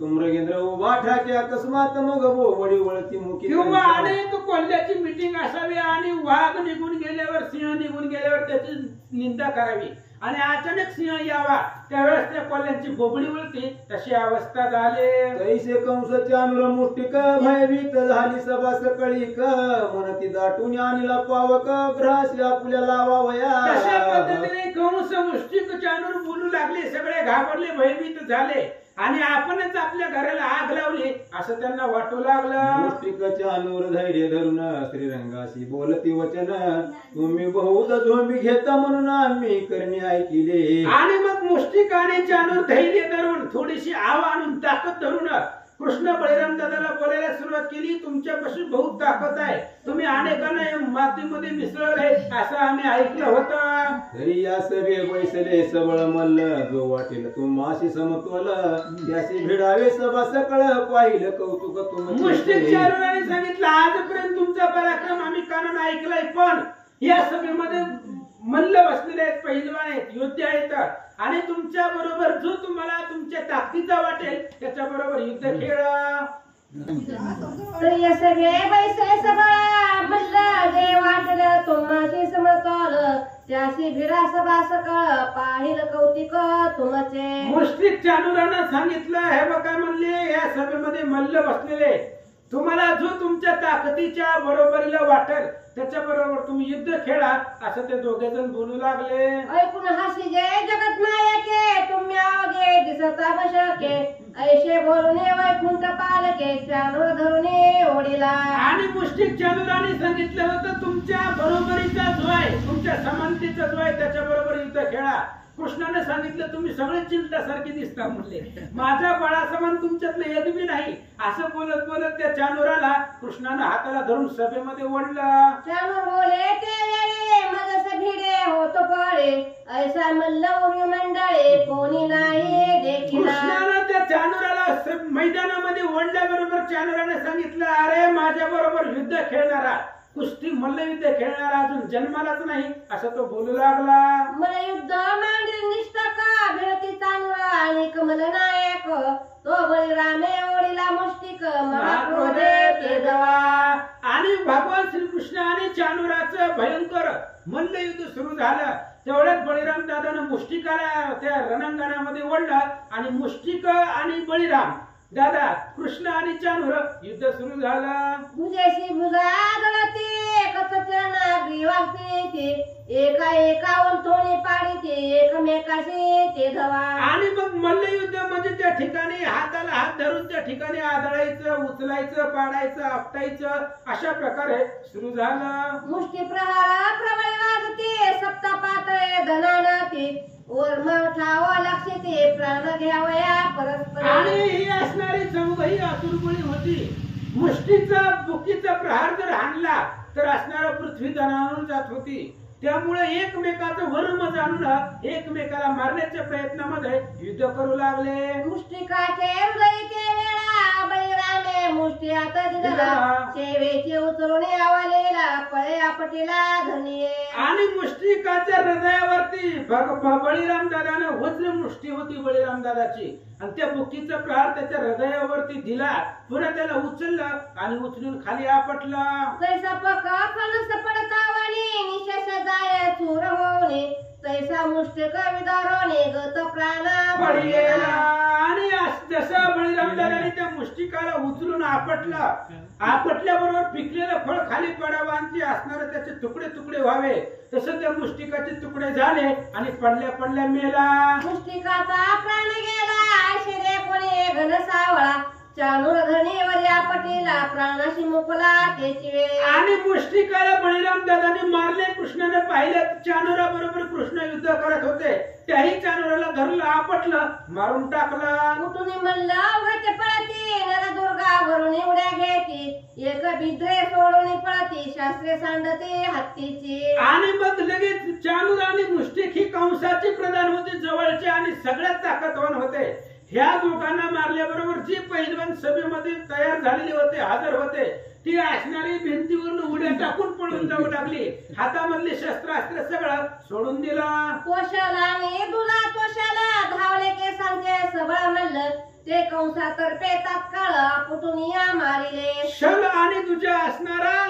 तुमृगेंद्र उभा ठाके अकस्मात मग वडी वळती मुखी. किंवा अनेक कोल्ह्याची मीटिंग असावी आणि वाघ निघून गेल्यावर सिंह निघून गेल्यावर त्याची निंदा करावी आणि अचानक सिंह यावा त्यावेळेस त्या कोल्ह्यांची बोबडी वळती तशी अवस्था झाली. तैसे कंस चानुर मुष्टिक भयभीत झाली सभा सकळीक मनती दाटून आणला पावक ग्रास आपुल्या लावावया. तशा पद्धतीने कंस मुष्टिक चानूर बोलू लागले. सगळे घाबरले भयभीत झाले आणि आपणच आपल्या घराला आग लावली असं त्यांना वाटू लागलं. मुष्टिक चानूर धैर्य धरून श्रीरंगाशी बोलती वचन तुम्ही बहुत झोंबी घेता म्हणून आम्ही करणे ऐकिले. आणि मग मुष्टिक आणि चानूर धैर्य धरून थोडीशी आव आणून ताकद धरून कृष्ण बळीराम दादाला बोलायला सुरुवात केली. तुमच्यापाशी बहुत ताकद आहे. तुम्ही अनेकांना मातीमध्ये मिसळले असं आम्ही ऐकलं होतं. तरी या सभे बैसले सबळ मल्ल जो वाटेल तुम्हाशी समतोल त्याशी भिडावे सभा सकळ पाहिलं कौतुक तुमचे. मुष्टिक चानूराने सांगितलं आजपर्यंत तुमचा पराक्रम आम्ही कानानं ऐकलाय पण या सभेमध्ये मल्ल बसलेले आहेत, पहिलवान आहेत, योद्धे आहेत आणि तुमच्या बरोबर जो तुम्हाला तुमच्या ताकदीचा वाटेल त्याच्या बरोबर युद्ध खेळा. प्रिय सगळे बैसे सबळा मल्ल जे वाटलं तुम्हाशी समतोल त्याशी भिरा सभा सकळ पाहिलं कौतिक तुमचे. मुष्टिक चानूरानं सांगितलं हे बघा म्हणले या सभेमध्ये मल्ल बसलेले तुम्हाला जो तुमच्या ताकदीच्या बरोबरीला वाटेल त्याच्या बरोबर तुम्ही युद्ध खेळा असं ते दोघे जण बोलू लागले. ऐकून हसी जय जगत नायके तुम्ही आगे दिसता बशके ऐशे बोलणे वैकुंठ पालके चानूर धरुणे ओढीला. आणि मुष्टिक चानूराने सांगितलं होतं तुमच्या बरोबरीचा जो आहे तुमच्या समानतेचा जो आहे त्याच्या बरोबर युद्ध खेळा. कृष्णाने सांगितलं तुम्ही सगळे चिंतासारखे दिसता म्हणले माझ्या बाळासमान तुमच्यातलं एक बी नाही असं बोलत बोलत त्या चानूराला कृष्णाने हाताला धरून सभेमध्ये ओढलं. चानूर बोले ते वेळे मजस भिडे होतो पळे ऐसा मल्ल उर्वी मंडळे कोणी नाही देखील. कृष्णाने त्या चानूराला मैदानामध्ये ओढल्याबरोबर चानूराने सांगितलं अरे माझ्या बरोबर युद्ध खेळणारा कुस्ती मल्लयुद्ध खेळणारा अजून जन्मालाच नाही असं तो बोलू लागला. मला युद्ध मांडील निष्ठक भिडती चांगला आणि कमल नायक तो बळीरामे ओढीला मुष्टिक महाक्रोधे ते दवा. आणि भगवान श्रीकृष्ण आणि चानूराचं भयंकर मल्लयुद्ध सुरू झालं. तेवढ्यात बळीराम दादानं मुष्टिकाला त्या रणांगणामध्ये ओढलं आणि मुष्टिक आणि बळीराम दादा कृष्ण आणि चानूर युद्ध सुरू झालं. भुजेशी भुजा गळती एकच चरणा ग्रीवाग्ती ते एका एकावर थोडी पाडी ते एकमेकाशी ते धवा. आणि मग मल्लयुद्ध म्हणजे त्या ठिकाणी हाताला हात धरून त्या ठिकाणी आदळायचं उचलायचं पाडायचं आपटायचं अशा प्रकारे सुरू झालं. मुष्टी प्रहार प्रबळ वाजते सप्तपातळे धनानाती ओर्म ठावा लक्ष ते प्राण घ्यावया परस्पर. आणि ही असणारी चौघही आतुरबळी होती. मुष्टीचा बुकीचा प्रहार जर हाणला तर असणारा पृथ्वी दणाणून जात होती. त्यामुळे एकमेकाचं वर्म जाणून एकमेकाला मारण्याच्या प्रयत्नामध्ये युद्ध करू लागले. मुष्टिकाचे हृदय ते वेळा बळीरामे मुष्टी आता दिला शेवेची उचलून आवलेला पळे आपटीला धनिये. आणि मुष्टिकाच्या हृदयावरती बळीराम दादानं वज्र मुष्टी होती बळीराम दादाची आणि त्या बुकीचा प्रहार त्याच्या हृदयावरती दिला. पुन्हा त्याला उचललं आणि उचलून खाली आपटला. तैसा पका फणस पडता वाणी निशेष जाय चूर होणे तैसा उडीला मुष्टिक विदारोने गत प्राणा बळी गेला. आणि जसं बळीराम दादाने त्या मुष्टिकाला उचलून आपटल्याबरोबर पिकलेलं फळ खाली पडावं आणि ते असणारे त्याचे तुकडे तुकडे व्हावे तसं त्या मुष्टिकाचे तुकडे झाले आणि पडल्या पडल्या मेला. मुष्टिकाचा प्राण गेला ऐशे कोणी घन सावळा चानूर धनीवर या पटीला प्राणाशी मुकला त्याची वेळ. आणि मुष्टिकाला बळीराम दादाने मारले. कृष्णाने पाहिलं चानोरा बरोबर कृष्ण युद्ध करत होते. त्याही चानोराला धरलं आपटलं मारून टाकलं. उठून म्हणलं उघडते पळती नरदुर्गा भरून एवढ्या घेती एक बिद्रे सोडून पळती शास्त्रे सांडते हत्तीची. आणि मग लगेच चानूर आणि मुष्टिक ही कंसाचे प्रधान होते जवळचे आणि सगळ्यात ताकदवान होते. ह्या दोघांना मारल्याबरोबर जी पैलवान सभेमध्ये तयार झालेले होते हजर होते ती असणारी भिंतीवरून उड्या टाकून पळून जाऊ लागली. हातामधले शस्त्रास्त्र सगळं सोडून दिलं. तोशाला आणि दुला तोशाला धावले केसांचे सबळ म्हणलं ते कंसातर्फे तात्काळ आपटून या मारिले. शल आणि तुझ्या असणारा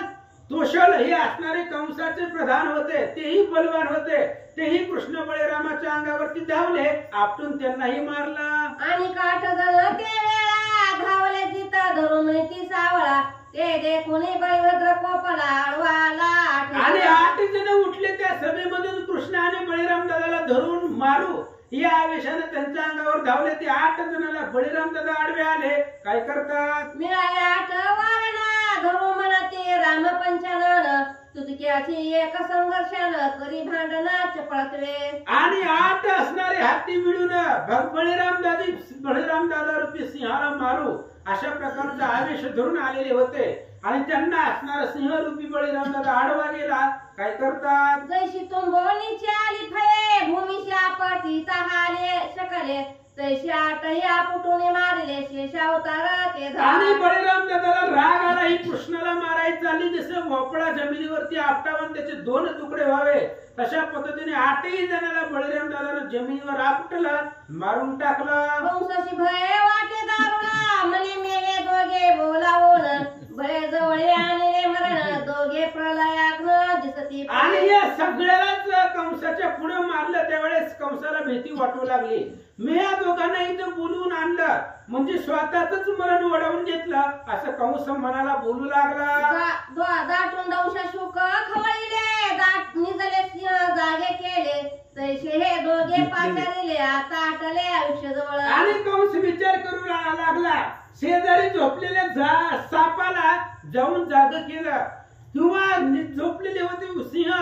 तोशल हे असणारे कंसाचे प्रधान होते. तेही बलवान होते. तेही कृष्ण बळीरामाच्या अंगावरती धावले आपटून त्यांनाही मारला. आणि काठ जण ते वेळा धावले जिता धरून ती सावळा ते देखून बळीभद्र कोपला आडवाला. आणि 8 जण उठले त्या सभेमधून कृष्ण आणि बळीराम दादाला धरून मारू या आवेशाने त्यांच्या अंगावर धावले. ते 8 जणांना बळीराम दादा आडवे आले. काय करतात मिळाले 8 वारणा धरू म्हणते राम पंचानन तुतक्याची एक संघर्षान करी भांडणाच पळतवे. आणि 8 असणारे हत्ती मिळून बळीराम दादा रूपी सिंहाला मारू अशा प्रकारचा आवेश धरून आलेले होते. आणि त्यांना असणारा सिंह रूपी बळीराम दादा आडवा गेला. काय करतात जैशी तुंबोनीची आली फळे भूमीशी आपटी तहाले शकले तैशी 8 आपटून मारले शेषावतार ते आणि बळीराम दादाला राग आला. ही कृष्णाला मारायची चालली. जसं भोपळा जमिनीवरती आपटावून त्याचे 2 तुकडे व्हावे तशा पद्धतीने 8ही जणांना बळीराम दादानं जमिनीवर आपटलं मारून टाकलं. कंसाची भय वाटे दारुणा मने मेले दोघे बोलावून बळे जवळे आणि मरण दोघे प्रलयाग्न दिसती. आणि या सगळ्यालाच कंसाच्या पुढे मारलं. त्यावेळेस कंसाला भीती वाटू लागली. मी या दोघांना इथं बोलवून आणलं म्हणजे स्वतःच मरण ओढवून घेतलं असं कंस मनाला बोलू लागला. दाटून दंश शुक खवळले दाट निजले सिंह जागे केले तैसे हे दोघे पाचारिले आता आटले आयुष्य जवळ. आणि कंस विचार करू लागला. शेजारी झोपलेल्या सापाला जाऊन जाग केलं किंवा झोपलेले होते सिंह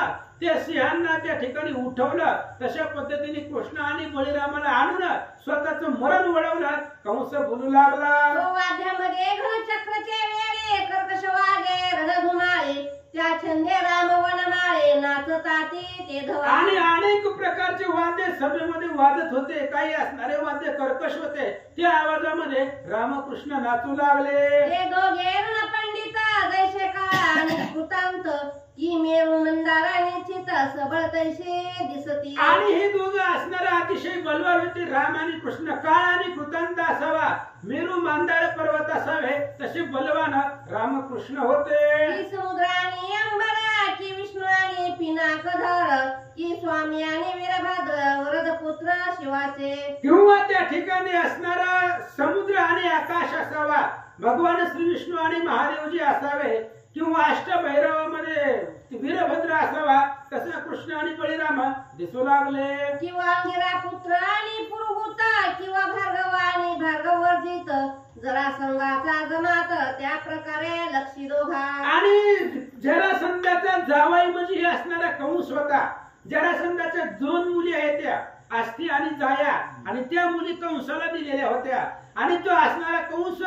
त्या सिंहांना त्या ठिकाणी उठवलं. तशा पद्धतीने कृष्ण आणि बळीरामाला आणून स्वतःच मरण वळवलं. कंस बोलू लागला. वाद्यामध्ये घनचक्रचे वेळे कर्कश वागे रणधुमाळे त्या छंदे राम वनमाळे नाचताती ते धवा. आणि अनेक प्रकारचे वाद्य सभेमध्ये वाजत होते. काही असणारे वाद्य कर्कश होते. त्या आवाजामध्ये रामकृष्ण नाचू लागले. ते दोघे रणपंडित जैसे काळा आणि कृतांत की मेरू मंदाराने चित सबळ तैसे दिसती. आणि हे दोघं असणारे अतिशय बलवान होते. राम आणि कृष्ण काळ आणि कृतांत असावा मेरू मांदाळ पर्वत असावे तसे बलवान रामकृष्ण होते. की समुद्र आणि अंबर की विष्णू आणि पिनाकधर की स्वामी आणि वीरभद्र वरद पुत्र शिवाचे. किंवा त्या ठिकाणी असणारा समुद्र आणि आकाश असावा भगवान श्री विष्णू आणि महादेवजी असावे किंवा अष्टभैरवामध्ये वीरभद्र असावा तसा कृष्ण आणि बळीराम दिसू लागले. किंवा अंगिरा पुत्र आणि पुरुहूत किंवा भार्गव आणि भार्गवर्जित जरासंधाचा जमात त्या प्रकारे लक्षी दोघा. आणि जरासंधाचा जावाई म्हणजे हे असणारा कंस होता. जरासंधाच्या 2 मुली आहेत त्या आस्ती आणि जाया आणि त्या मुली कंसाला दिलेल्या होत्या. आणि तो असणारा कंस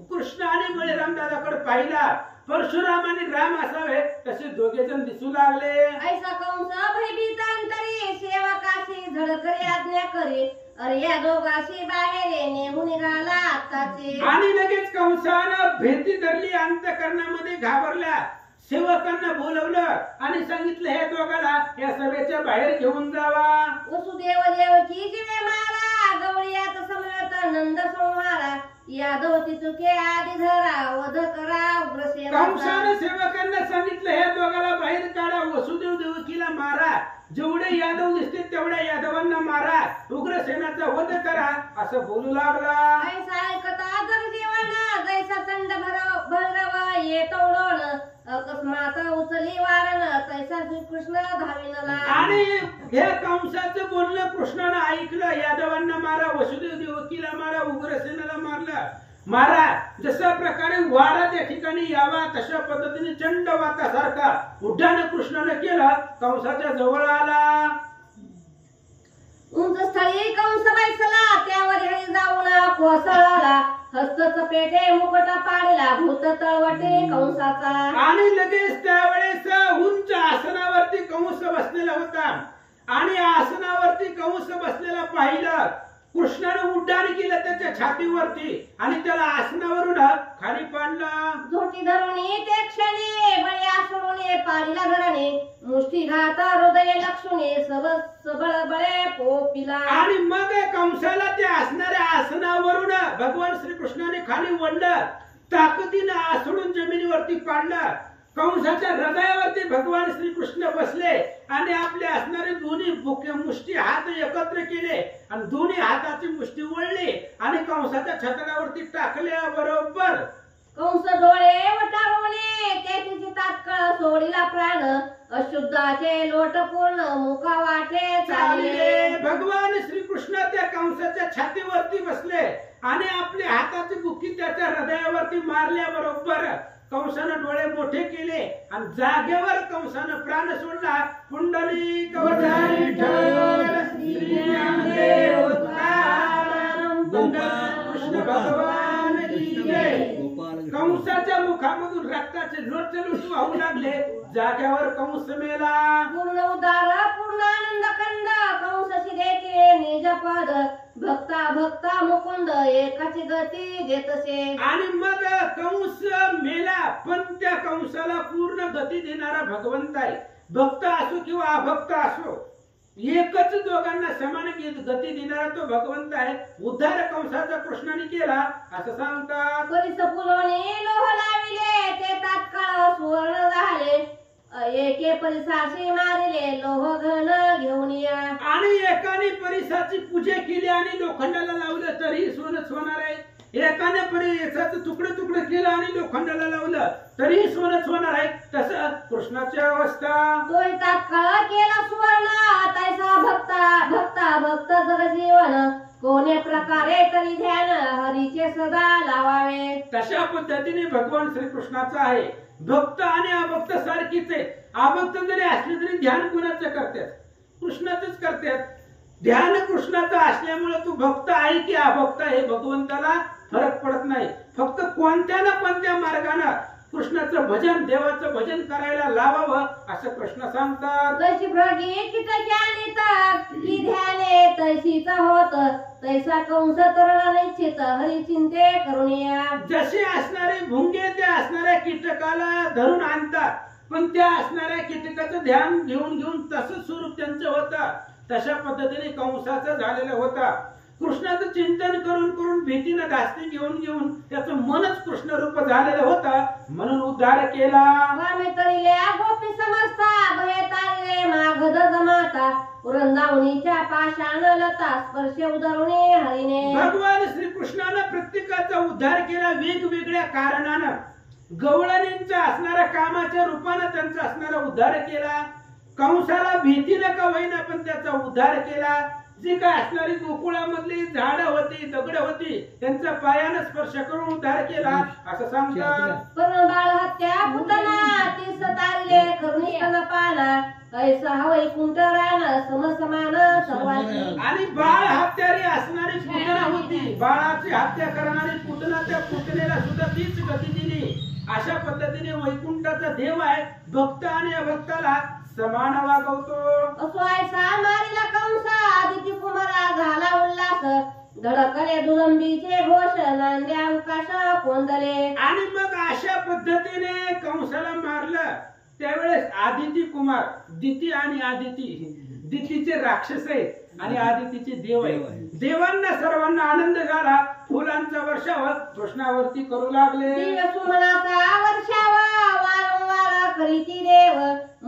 कृष्ण आणि बळीराम दादाकडे पाहिला. परशुराम आणि राम असावे तसे दोघे जण दिसू लागले. ऐसा कंस भयभीत अंतरी सेवकाशी झडकरी आज्ञा करी अरे या दोघाशी बाहेर नेहून निघाला आताचे. आणि लगेच कंसानं भीती धरली. अंतःकरणामध्ये घाबरल्या. सेवकांना बोलवलं आणि सांगितलं हे दोघाला या सभेच्या बाहेर घेऊन जावा. वसुदेव देवकी जीवे मारा गवळीयात समवेत नंद संहारा यादव तितुके आदि धरा वध करा उग्रसेना. कंसानं सेवकांना सांगितलं हे दोघाला बाहेर काढा वसुदेव देवकीला मारा जेवढे यादव दिसते तेवढ्या यादवांना मारा, उग्रसेनाचा वध करा असं बोलू लागला. ऐसा ऐकता जग जीवन जैसा चंड भैरव येतो उडवण अकस्मात उचली वारण तैसा श्रीकृष्ण धाविनला. आणि हे कंसाचं बोलणं कृष्णानं ऐकलं. यादवांना मारा, वसुदेव देवकीला मारा, उग्रसेनाला मारा. जशा प्रकारे वारा त्या ठिकाणी यावा तशा पद्धतीने चंडवातासारखा उड्डाण कृष्णानं केलं. कंसाच्या जवळ आला. उंच स्थळी कंस बैसला त्यावर हरी जाऊन कोसळला. हस्तच पेटे मुकुट पाडला भूत तळवटे कंसाचा. आणि लगेच त्यावेळेस उंच आसनावरती कंस बसलेला होता. आणि आसनावरती कंस बसलेला पाहिलं. कृष्णानं उड्डाण केलं त्याच्या छातीवरती आणि त्याला आसनावरून खाली पाडलं. झोटी धरुणी ते क्षणी बळ्या सोडून पाडीला घराने मुष्टीघात हृदय लक्षुने सबळ बळे पोपिला. आणि मग कंसाला त्या असणाऱ्या आसनावरून भगवान श्रीकृष्णाने खाली ओढलं. ताकदीनं आसडून जमिनीवरती पाडलं. कंसाच्या हृदयावरती भगवान श्रीकृष्ण बसले आणि आपले असणारे दोन्ही मुष्टी हात एकत्र केले आणि दोन्ही हाताची मुष्टी ओढली आणि कंसाच्या छत्रावरती टाकल्या. बरोबर कंस डोळे वटारवले तेथीची तात्काळ सोडीला प्राण अशुद्धाचे लोट पूर्ण मुका वाटे चालले. भगवान श्रीकृष्ण त्या कंसाच्या छातीवरती बसले आणि आपल्या हाताची बुक्की त्याच्या हृदयावरती मारल्या. बरोबर कंसानं डोळे मोठे केले आणि जागेवर कंसानं प्राण सोडला. पुंडलिक वरदानी विठ्ठल श्री ज्ञानदेव तुकाराम कृष्ण भगवान की जय. कंसाच्या मुखामधून रक्ताचे लोट वाहू लागले. जागेवर कंस मेला. पूर्ण उदार पूर्ण आनंद कंद कंस शिरे केले निज पद भक्ता भक्ता मुकुंद एकाची गती देतसे. आणि मग कंस मेला पण त्या कंसाला पूर्ण गती देणारा भगवंत आहे. भक्त असो किंवा अभक्त असो एकच दोघांना समान गती देणारा तो भगवंत आहे. उद्धार कंसाचा कृष्णाने केला असं सांगतात. परिस पुरवणी लोह लाविले ते तात्काळ सुवर्ण झाले. एके परिसाशी मारिले लोह घन घेऊन या. आणि एकाने परिसाची पूजा केली आणि लोखंडाला लावलं तरी सोनच होणार आहे. एकाने परिसाचं तुकडे तुकडे केलं आणि लोखंडाला लावलं तरी सोनच होणार आहे. तसं कृष्णाची अवस्था. तोही तात्काळ केला सुवर्ण तैसा भक्त जग जीवन कोणे प्रकारे तरी ध्यान हरीचे सदा लावावे. तशा पद्धतीने भगवान श्रीकृष्णाचा आहे. भक्त आणि अभक्त सारखीच आहे. अभक्त जरी असले तरी ध्यान कुणाचं करतात? कृष्णाचंच करतात. ध्यान कृष्णाचं असल्यामुळे तू भक्त आहे की अभक्त आहे भगवंताला फरक पडत नाही. फक्त कोणत्या ना कोणत्या मार्गाने कृष्णाचं भजन देवाचं भजन करायला लावावं असं कृष्ण सांगतात. तशी भ्रगी कीटक्यानित की ध्याने तशीच होत तैसा कंस तरला निश्चित हरी चिंते करुणिया. जसे असणारे भुंगे त्या असणाऱ्या कीटकाला धरून आणतात पण त्या असणाऱ्या कीटकाचं ध्यान घेऊन घेऊन तसंच स्वरूप त्यांचं होतं. तशा पद्धतीने कंसाचं झालेलं होतं. कृष्णाचं चिंतन करून करून भीतीनं धास्ती घेऊन घेऊन त्याचं मनच कृष्ण रूप झालेलं होतं म्हणून उद्धार केला. वामे तरिल्या गोपी समजता भये तारिले मागध जमाता वृंदावनीच्या पाषाण लता स्पर्श उदरुणे हरिने. भगवान श्रीकृष्णानं प्रत्येकाचा उद्धार केला वेगवेगळ्या कारणानं. गवळणींचा असणाऱ्या कामाच्या रूपानं त्यांचा असणारा उद्धार केला. कंसाला भीतीनं का होईना पण त्याचा उद्धार केला. जी काय असणारी गोकुळामधली झाडं होती दगड होती त्यांचा पायानं स्पर्श करून उद्धार केला असं सांगतात. पण बाळ हत्या पुतना तीस तारिले करुणिकन पाना ऐसा वैकुंठ रान समसमान सर्वांची. आणि बाळ हत्यारी असणारी पुतना होती. बाळाची हत्या करणारी पुतना त्या पुतनेला सुद्धा तीच गती दिली. अशा पद्धतीने वैकुंठाचा देव आहे. भक्त आणि अभक्ताला समान वागवतो. असो ऐसा मारिला कंसा आदिती कुमारा झाला उल्हास धडकले दुलंबीचे घोष नांद्या अवकाश कोंदले. आणि मग अशा पद्धतीने कंसाला मारलं. त्यावेळेस आदिती कुमार दिती आणि आदिती दितीचे राक्षस आहेत आणि आदितीचे देव आहे. देवांना सर्वांना आनंद झाला. फुलांचा वर्षाव कृष्णावरती करू लागले. दिव्य सुमनाचा वर्षावा वारंवार धरिती देव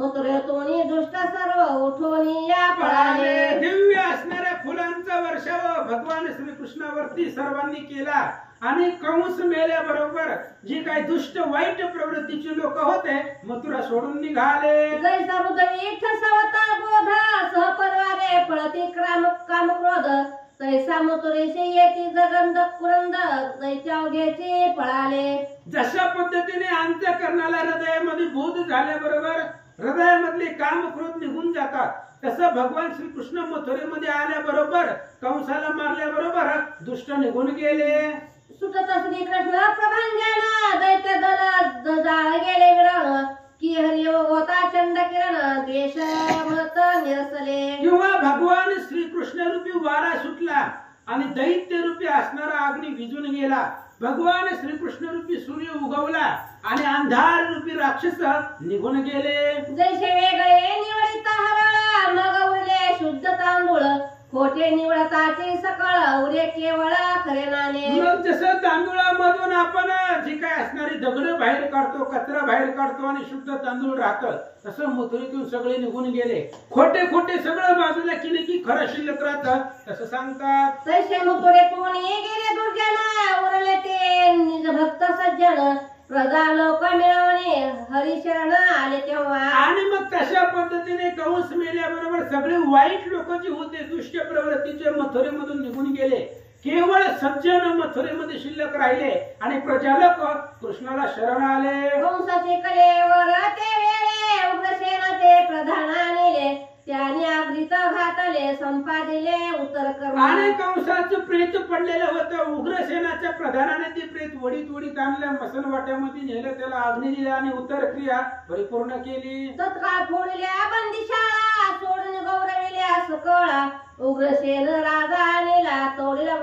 मथुरेतून दुष्ट सर्व उठून या पळाले. दिव्य असणाऱ्या फुलांचा वर्षाव भगवान श्रीकृष्णावरती सर्वांनी केला आणि कंस मेल्याबरोबर जी काही दुष्ट वाईट प्रवृत्तीचे लोक होते मथुरा सोडून निघाले. जैसा हृदय ठसवता बोध सहपरिवारे पळती कामक्रोध तैसा मथुरेशी येती जगंद कुरंद दैत्याव घ्यायचे पळाले. जशा पद्धतीने अंतःकरणाला हृदयामध्ये बोध झाल्याबरोबर हृदयामधले काम क्रोध निघून जातात तसं भगवान श्रीकृष्ण मथुरेमध्ये आल्याबरोबर कंसाला मारल्याबरोबर दुष्ट निघून गेले. सुटत श्रीकृष्ण प्रभांजन दैत्य दल जाळ गेले विरण की हरियोग होता चंड किरण द्वेष मत निरसले. किंवा भगवान श्रीकृष्ण रूपी वारा सुटला आणि दैत्य रूपी असणारा अग्नी विझून गेला. भगवान श्रीकृष्ण रूपी सूर्य उगवला आणि अंधार रूपी राक्षस निघून गेले. जैसे वेगळे निवडित हरळ मग उरले शुद्ध तांदूळ खोटे निवडताचे सकळ उरे केवळ खरे नाणे. मग जसं तांदूळामधून आपण जी काय असणारी दगड बाहेर काढतो कचरा बाहेर काढतो आणि शुद्ध तांदूळ राहतं तसं मथुरेतून सगळे निघून गेले. खोटे खोटे सगळं बाजूला केले की खरं शिल्लक राहतं तसं सांगतात. तैसे मथुरेतून गेले दुर्जन उरले ते निज भक्त सज्जन प्रजा लोक मिळवणे हरिशरण आले तेव्हा. आणि मग तशा पद्धतीने कंस मेल्याबरोबर सगळे वाईट लोक जे होते दुष्ट प्रवृत्तीचे मथुरेमधून निघून गेले. केवळ सज्जन मथुरेमध्ये शिल्लक राहिले आणि प्रजालक कृष्णाला शरण आले. कंसाचे कलेवर ते वेळे उग्रसेनाचे प्रधान आणले त्याने अग्रीत घातले संपादिले उत्तर कर्म. आणि कंसाचं प्रेत पडलेलं होतं. उग्रसेनाच्या प्रधानाने ते प्रेत वडीत वडीत आणलं मसन वाट्यामध्ये नेलं त्याला अग्नी दिला आणि उत्तर क्रिया परिपूर्ण केली. तत्काळ फोडल्या बंदिशाळा सोडून गौरविल्या सकळा उग्रसेन राजा आणला तोडला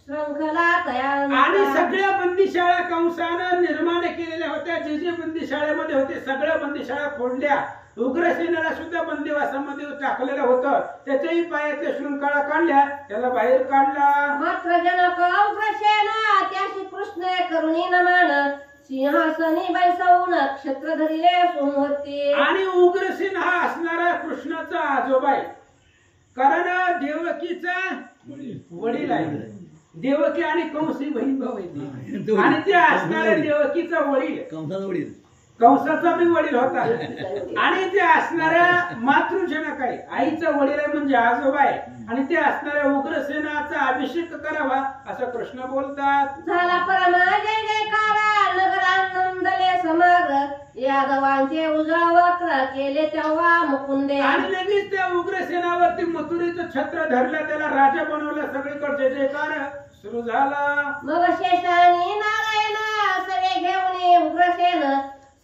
श्रृंखला तयार. आणि सगळ्या बंदिशाळा कंसानं निर्माण केलेल्या होत्या. जे जे बंदिशाळेमध्ये होते सगळ्या बंदिशाळा फोडल्या. उग्रसेनाला सुद्धा बंदिवासामध्ये टाकलेलं होतं. त्याच्याही पायातल्या शृंखला काढल्या त्याला बाहेर काढला. मात्र जनक उग्रसेना त्याशी कृष्ण करुणी नमान सिंहासनी बैसवून क्षत्र धरिले सोमवती. आणि उग्रसेन हा असणारा कृष्णाचा आजोबा आहे. कारण देवकीचा वडील आहे. देवकी आणि कंस ही बहीण भाऊ आहेत आणि ते असणाऱ्या देवकीचा वडील कंसाचा बी वडील होता आणि ते असणाऱ्या मातृजनक आहे. आईचा वडील आहे म्हणजे आजोबा आहे आणि ते असणाऱ्या उग्रसेनाचा अभिषेक करावा असं कृष्ण बोलतात. झाला परम जय जयकार नगरानंदले समग्र यादवांचे उजळ वक्र केले तेव्हा मुकुंदे. आणि लगेच त्या उग्रसेनावरती मथुरेचं छत्र धरलं त्याला राजा बनवलं. सगळीकडे जय जयकार सुरू झाला. मग शेषानी नारायण सवे घेऊन उग्रसेन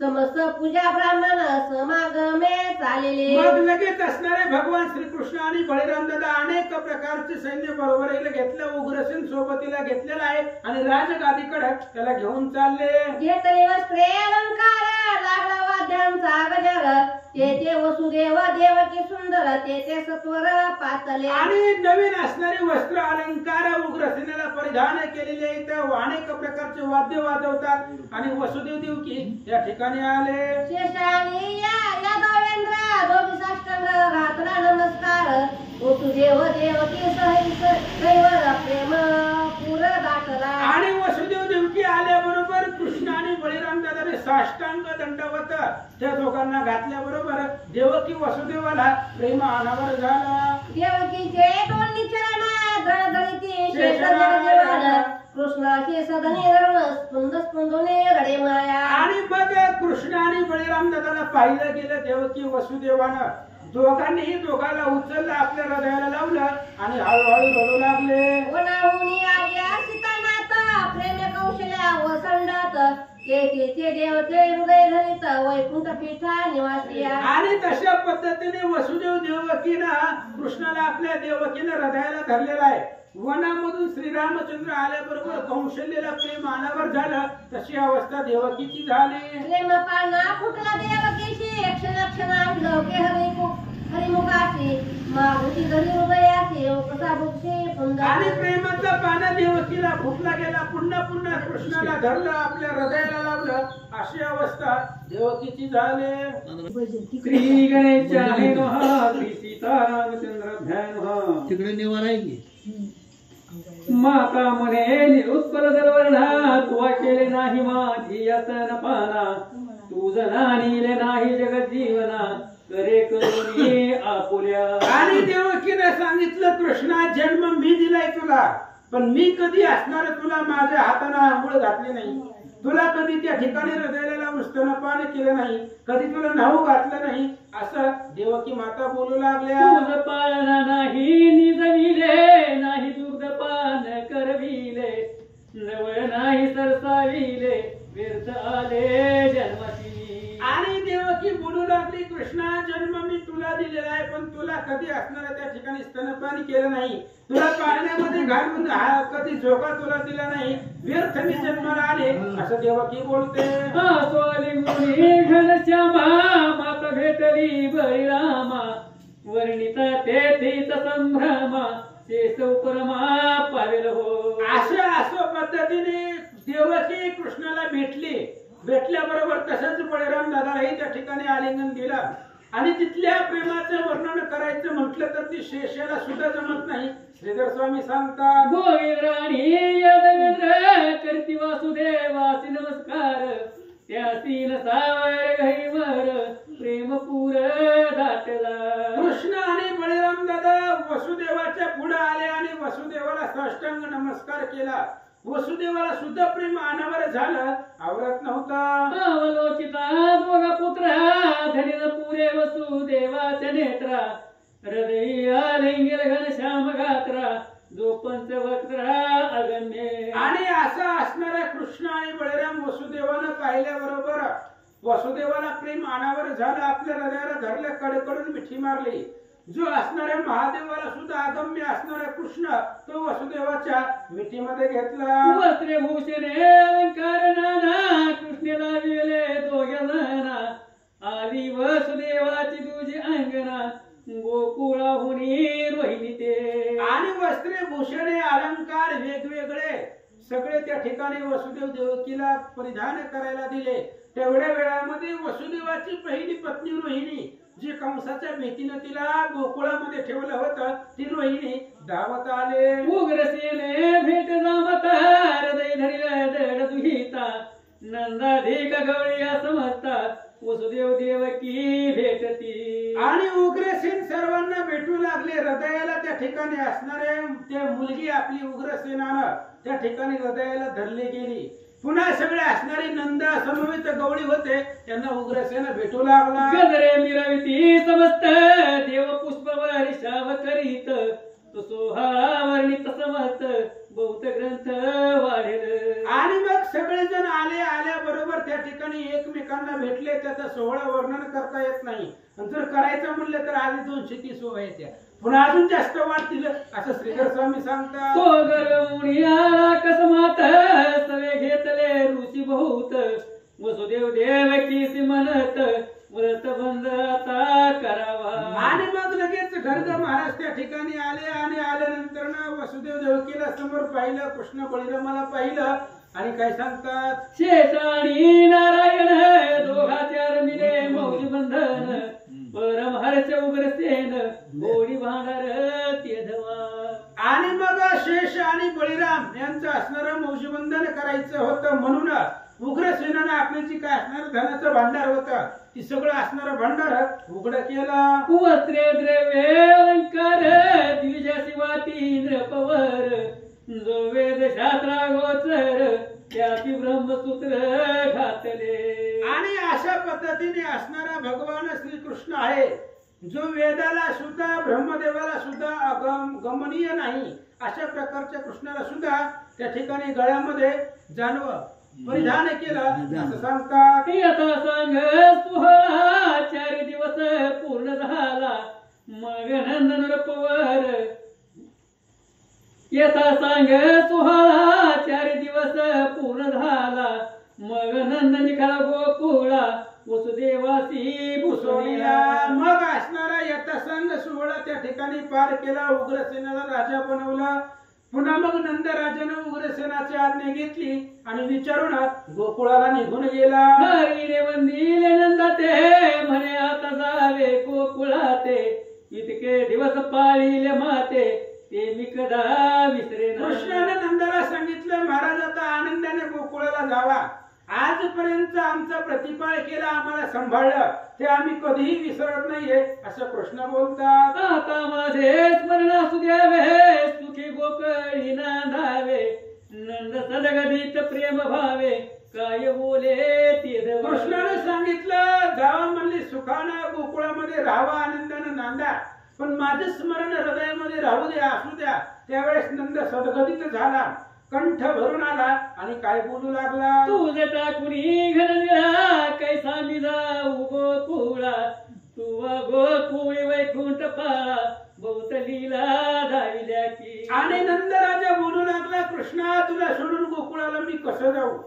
समस्त पूजा ब्राह्मण समागमे चालले. मग लगेच असणारे भगवान श्रीकृष्ण आणि बळीराम दादा अनेक प्रकारचे सैन्य बरोबरीला घेतलं. उग्रसेन सोबतीला घेतलेला आहे आणि राजगादीकडे त्याला घेऊन चालले. घेतले वस्त्रे अलंकार लागला वाद्यांचा गजर ते वसुदेव देवकी सुंदर ते सत्वर पातले. आणि नवीन असणारे वस्त्र अलंकार उग्रसेनाला परिधान केलेले आहेत. अनेक प्रकारचे वाद्य वाजवतात आणि वसुदेव देवकी या ठिकाणी आले. शेषानी यादवेंद्र दोघी साष्टांग घातला नमस्कार वसुदेव देवकी सहित प्रेम पुर दाटला. आणि वसुदेव देवकी आल्याबरोबर कृष्ण आणि बळीराम दादाने साष्टांग दंडवत त्या दोघांना घातल्याबरोबर देवकी वसुदेवाला प्रेम अनावर झाला. देवकीचे दोन्ही चरण दळदळीती शेष जगजीवन कृष्णाचे सदनी रवण स्पंद स्पंदने रडे माया. आणि मग कृष्ण आणि बळीराम दादाला पाहिलं गेलं देवकी वसुदेवानं. दोघांनीही दोघाला उचललं आपल्या हृदयाला लावलं आणि हळूहळू रडू लागले. वनाहुनी आल्या सीतानाथ प्रेम कौशल्या वसंडात केतीचे देवते हृदय धरित वैकुंठ पीठा निवासिया. आणि तशा पद्धतीने वसुदेव देवकीनं कृष्णाला आपल्या देवकीनं हृदयाला धरलेला आहे. वनामधून श्रीरामचंद्र आल्याबरोबर कौशल्याला प्रेम अनावर झालं. तशी अवस्था देवकीची झाली. प्रेम पाना फुटला देवकीशी क्षण लोके हरिमुखाशी मागुती धरी हृदयाशी कसा बुक्षी पुंदा. आणि प्रेमाचा पाना देवकीला फुटला गेला. पुन्हा पुन्हा कृष्णाला धरलं आपल्या हृदयाला लावलं. अशी अवस्था देवकीची झाले श्री गणेशाय नमः. श्री सीतारामचंद्राभ्याय नमः. तिकडे निवारा आहे की माता म्हणे निरुत्पल दरवर्णा तुवा केले नाही माझी असन पाना तू जनानीले नाही जगत जीवना करे करुणी आपुल्या. आणि देवकीने सांगितलं कृष्णा जन्म मी दिलाय तुला पण मी कधी असणार तुला माझ्या हाताने आंघोळ घातली नाही तुला कधी त्या ठिकाणी हृदयाला लावून स्तनपान केलं नाही कधी तुला न्हाऊ घातलं नाही असं देवकी माता बोलू लागल्या. दूध पाळणा नाही निजविले नाही दूध पान करविले जवळ नाही सरसाविले व्यर्थ आले जन्माची. आणि देवकी बोलू लागली कृष्णा जन्म मी तुला दिलेला आहे पण तुला कधी असणाऱ्या त्या ठिकाणी स्तनपान केलं नाही तुला पाळण्यामध्ये घालून कधी झोका तुला दिला नाही व्यर्थ मी जन्माला आले असं देवकी बोलते. स्वाली मुनी घनश्यामा माता भेटली बळीरामा वर्णिता तेथीच संभ्रमा शेष उपरमा पावेल हो. असं पद्धतीने देवकी कृष्णाला भेटल्याबरोबर तसंच बळीराम दादालाही त्या ठिकाणी आलिंगन दिलं आणि तिथल्या प्रेमाचं वर्णन करायचं म्हटलं तर ती शेषाला सुद्धा जमत नाही. श्रीधर स्वामी सांगतात गोविंद राणी यदवेंद्र करती वासुदेवासी नमस्कार त्यासीन सावर घईवर प्रेम पूर दाटला. कृष्ण आणि बळीराम दादा वसुदेवाच्या पुढे आले आणि वसुदेवाला साष्टांग नमस्कार केला. वसुदेवाला सुद्धा प्रेम अनावर झालं आवरत नव्हता. अवलोकिता दोघा पुत्र धनीन पुरे वसुदेवाच्या नेत्रा हृदय आलिंगेल घनश्याम गात्रा जो पंचवक्त्रा अगम्य. आणि असं असणारा कृष्ण आणि बळीराम वसुदेवानं पाहिल्याबरोबर वसुदेवाला प्रेम अनावर झालं आपल्या हृदयाला धरल्या कडकडून मिठी मारली. जो असणाऱ्या महादेवाला सुद्धा अगम्य असणारा कृष्ण तो वसुदेवाच्या मिठीमध्ये घेतला. वस्त्रे भूषणे अलंकार नाना कृष्णेला विले दोघे जणा आली वसुदेवाची तुझी अंगना गोकुळाहुनी रोहिणी ते. आणि वस्त्रे भूषणे अलंकार वेगवेगळे सगळे त्या ठिकाणी वसुदेव देवकीला परिधान करायला दिले. तेवढ्या वेळामध्ये वसुदेवाची पहिली पत्नी रोहिणी जी कंसाच्या भीतीने तिला गोकुळामध्ये ठेवलं होतं ती रोहिणी धावत आले. उग्रसेने भेट जामत हृदय धरिला दड दुहिता नंदाधिक गवळी समजता वसुदेव देवकी भेटती. आणि उग्रसेन सर्वांना भेटू लागले. हृदयाला त्या ठिकाणी असणारे ते मुलगी आपली उग्रसेनानं त्या ठिकाणी हृदयाला धरली गेली. पुन्हा सगळे असणारे नंदा समवेत गवळी होते त्यांना उग्रसेन भेटू लागला. गजरे मिरविती समस्त देव पुष्पवर शाव करीत तो सोहळा वर्णित समस्त बहुत ग्रंथ वाढेल. आणि मग सगळेजण आल्याबरोबर त्या ठिकाणी एकमेकांना भेटले त्याचं सोहळा वर्णन करता येत नाही. जर करायचं म्हणलं तर आधी 230 सोहळा येत्या पुन्हा अजून जास्त वाढतील असं श्रीधर स्वामी सांगतात. तो गरमुनी आला कसमात सवे घेतले ऋषी बहुत वसुदेव देवकीसी म्हणत व्रत बंद आता करावा. आणि मग लगेच गर्ग महाराज त्या ठिकाणी आले आणि आल्यानंतर ना वसुदेव देवकीला समोर पाहिलं कृष्ण बळीरामाला पाहिलं आणि काय सांगतात शेष आणि नारायण दोघाच्या रमिले मौज बंधन परमहर्ष उग्रसेन गोडी भांडार तेधवा. आणि मग शेष आणि बळीराम यांचं असणारं मौजीबंधन करायचं होतं म्हणून उग्रसेनानं आपली जी काय असणार धनाचं भांडार होतं ती सगळं असणारं भांडार उघड केलं. वस्त्रे द्रव्ये अलंकार द्विजासी वाटी नृपवर जो वेद शास्त्रा गोचर त्याची ब्रह्मसूत्र घातले. आणि अशा पद्धतीने असणारा भगवान श्रीकृष्ण आहे जो वेदाला सुद्धा ब्रह्मदेवाला सुद्धा गमनीय नाही अशा प्रकारच्या कृष्णाला सुद्धा त्या ठिकाणी गळ्यामध्ये जानव परिधान केलं असं सांगतात. यथा सांग सोहळा 4 दिवस पूर्ण झाला मग नंद नृपवर. यथा सांग सोहळा 4 दिवस पूर्ण झाला मग नंद निघाला गोकुळा वसुदेवासी भूषणिला. मग असणारा यथासंग सोहळा त्या ठिकाणी पार केला. उग्रसेनाला राजा बनवला. पुन्हा मग नंदराजानं उग्रसेनाची आज्ञा घेतली आणि विचारून गोकुळाला निघून गेला. हरीने वंदिले नंदा ते म्हणे आता जावे गोकुळाते, इतके दिवस पाळिले माते ते मी कदा विसरेना. कृष्णाने नंदाला सांगितलं, महाराज आता आनंदाने गोकुळाला जावा. आजपर्यंत आमचा प्रतिपाळ केला, आम्हाला सांभाळलं, ते आम्ही कधीही विसरत नाहीये असं कृष्ण बोलतात. आता माझे स्मरण असू द्यावे, सुखी गोकळी नांदावे, नंद सदगदित प्रेम भावे, काय बोले ते देवा. कृष्णाने सांगितलं, जावा म्हणले सुखानं गोकुळामध्ये राहावा, आनंदानं नांदा, पण माझं स्मरण हृदयामध्ये राहू द्या, असू द्या. त्यावेळेस नंद सदगदित झाला, कंठ भरून आला आणि काय बोलू लागला. तुझ टाकुनी घननिळा कैसा मी जाऊ गोकुळा, तुवा गोकुळी वैकुंठ पाळा, बहुत लीला धाविल्या की. आणि नंदराजा बोलू लागला, कृष्णा तुला सोडून गोकुळाला मी कसं जाऊ,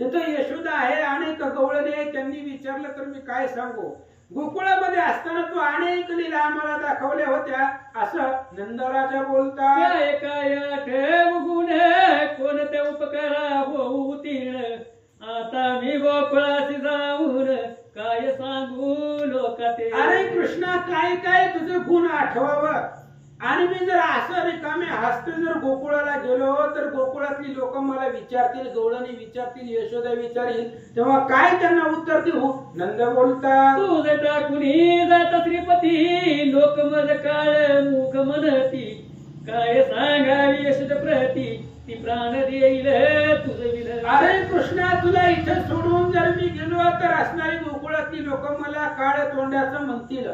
तिथं यशोदा आहे, अनेक गवळणे आहे, त्यांनी विचारलं तर मी काय सांगू. गोकुळामध्ये असताना तू अनेक लीला आम्हाला दाखवल्या होत्या असं नंदराजा बोलता. काय काय ठेव गुण कोणत्या उपकारा होऊ तीर्ण, आता मी गोकुळाशी जाऊन काय सांगू लोकाते. अरे कृष्णा काय काय तुझं गुण आठवावं, आणि मी जर असं रिकामे हसते जर गोकुळाला गेलो तर गोकुळातली लोक मला विचारतील, गवळणी विचारतील, यशोदा विचारील, तेव्हा काय त्यांना उत्तर देऊ. नंद बोलता, तुझ टाकुनी जात श्रीपती, लोक मज काळ मुख म्हणती, काय सांगावी यशोद प्रती, ती प्राण देईल तुझ विल. अरे कृष्णा तुला इथं सोडून जर मी गेलो तर असणारी गोकुळातली लोक मला काळ तोंडाचं म्हणतील,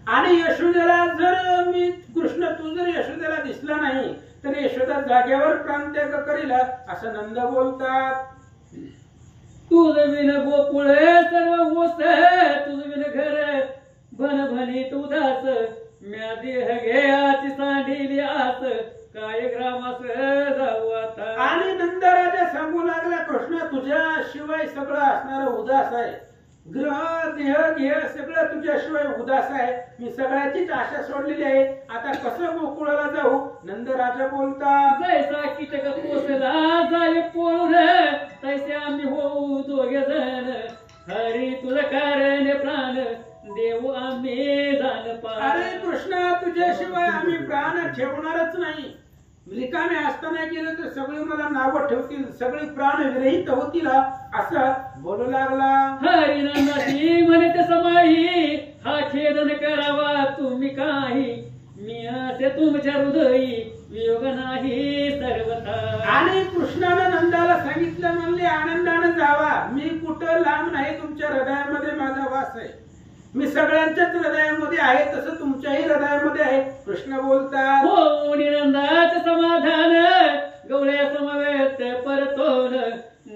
आणि यशोदेला जर मी कृष्ण तू जर यशोदेला दिसला नाही तर यशोदा जागेवर प्राणत्याग करील असं नंद बोलतात. तुझ विन गोकुळ सर्व ओस, तुझ विन घर भन भनीत उदास, म्या देह घ्याची सांडिली आस, काय ग्रामास जाऊ आता. आणि नंदराजा सांगू लागला, कृष्ण तुझ्याशिवाय सगळं असणारं उदास आहे, ग्रह देह घेह सगळं तुझ्याशिवाय उदास आहे, मी सगळ्याचीच आशा सोडलेली आहे, आता कसं गोकुळाला जाऊ. नंदराजा बोलतात, जैसा कीटक पोसला जाय पोळून, तैसे आम्ही होऊ दोघे जण, हरी तुझं कारण प्राण देऊ आम्ही जाण पा. अरे कृष्णा तुझ्याशिवाय आम्ही प्राण ठेवणारच नाही, रिकामे असताना गेलं तर सगळे मला नावं ठेवतील, सगळे प्राण विरहित होतील असं बोलू लागला. हरिनंदाची म्हणते समाई, हा खेदन करावा तुम्ही काही, मी असे तुमच्या हृदयी वियोग नाही सर्वथा. आणि कृष्णानं नंदाला सांगितलं, म्हणले आनंदानं जावा, मी कुठं लांब नाही, तुमच्या हृदयामध्ये माझा वास आहे, मी सगळ्यांच्याच हृदयामध्ये आहे, तसं तुमच्याही हृदयामध्ये आहे. कृष्ण बोलतात, हो निनंदाच समाधान, गवळ्या समवेत परतोन,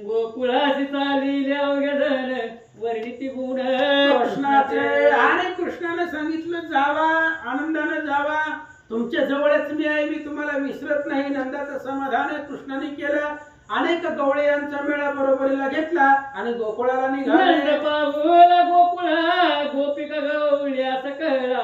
गोकुळाशी चालिल्या अवघ्या जण, वर्णिती गुण कृष्णाचे. आणि कृष्णाने सांगितलं जावा, आनंदाने जावा, तुमच्या जवळच मी आहे, मी तुम्हाला विसरत नाही. नंदाचं समाधान कृष्णाने केलं, अनेक गवळे यांचा मेळा बरोबरीला घेतला आणि गोकुळाला निघाले. पाहुला गोकुळा, गोपिका गवळ्या सकळा,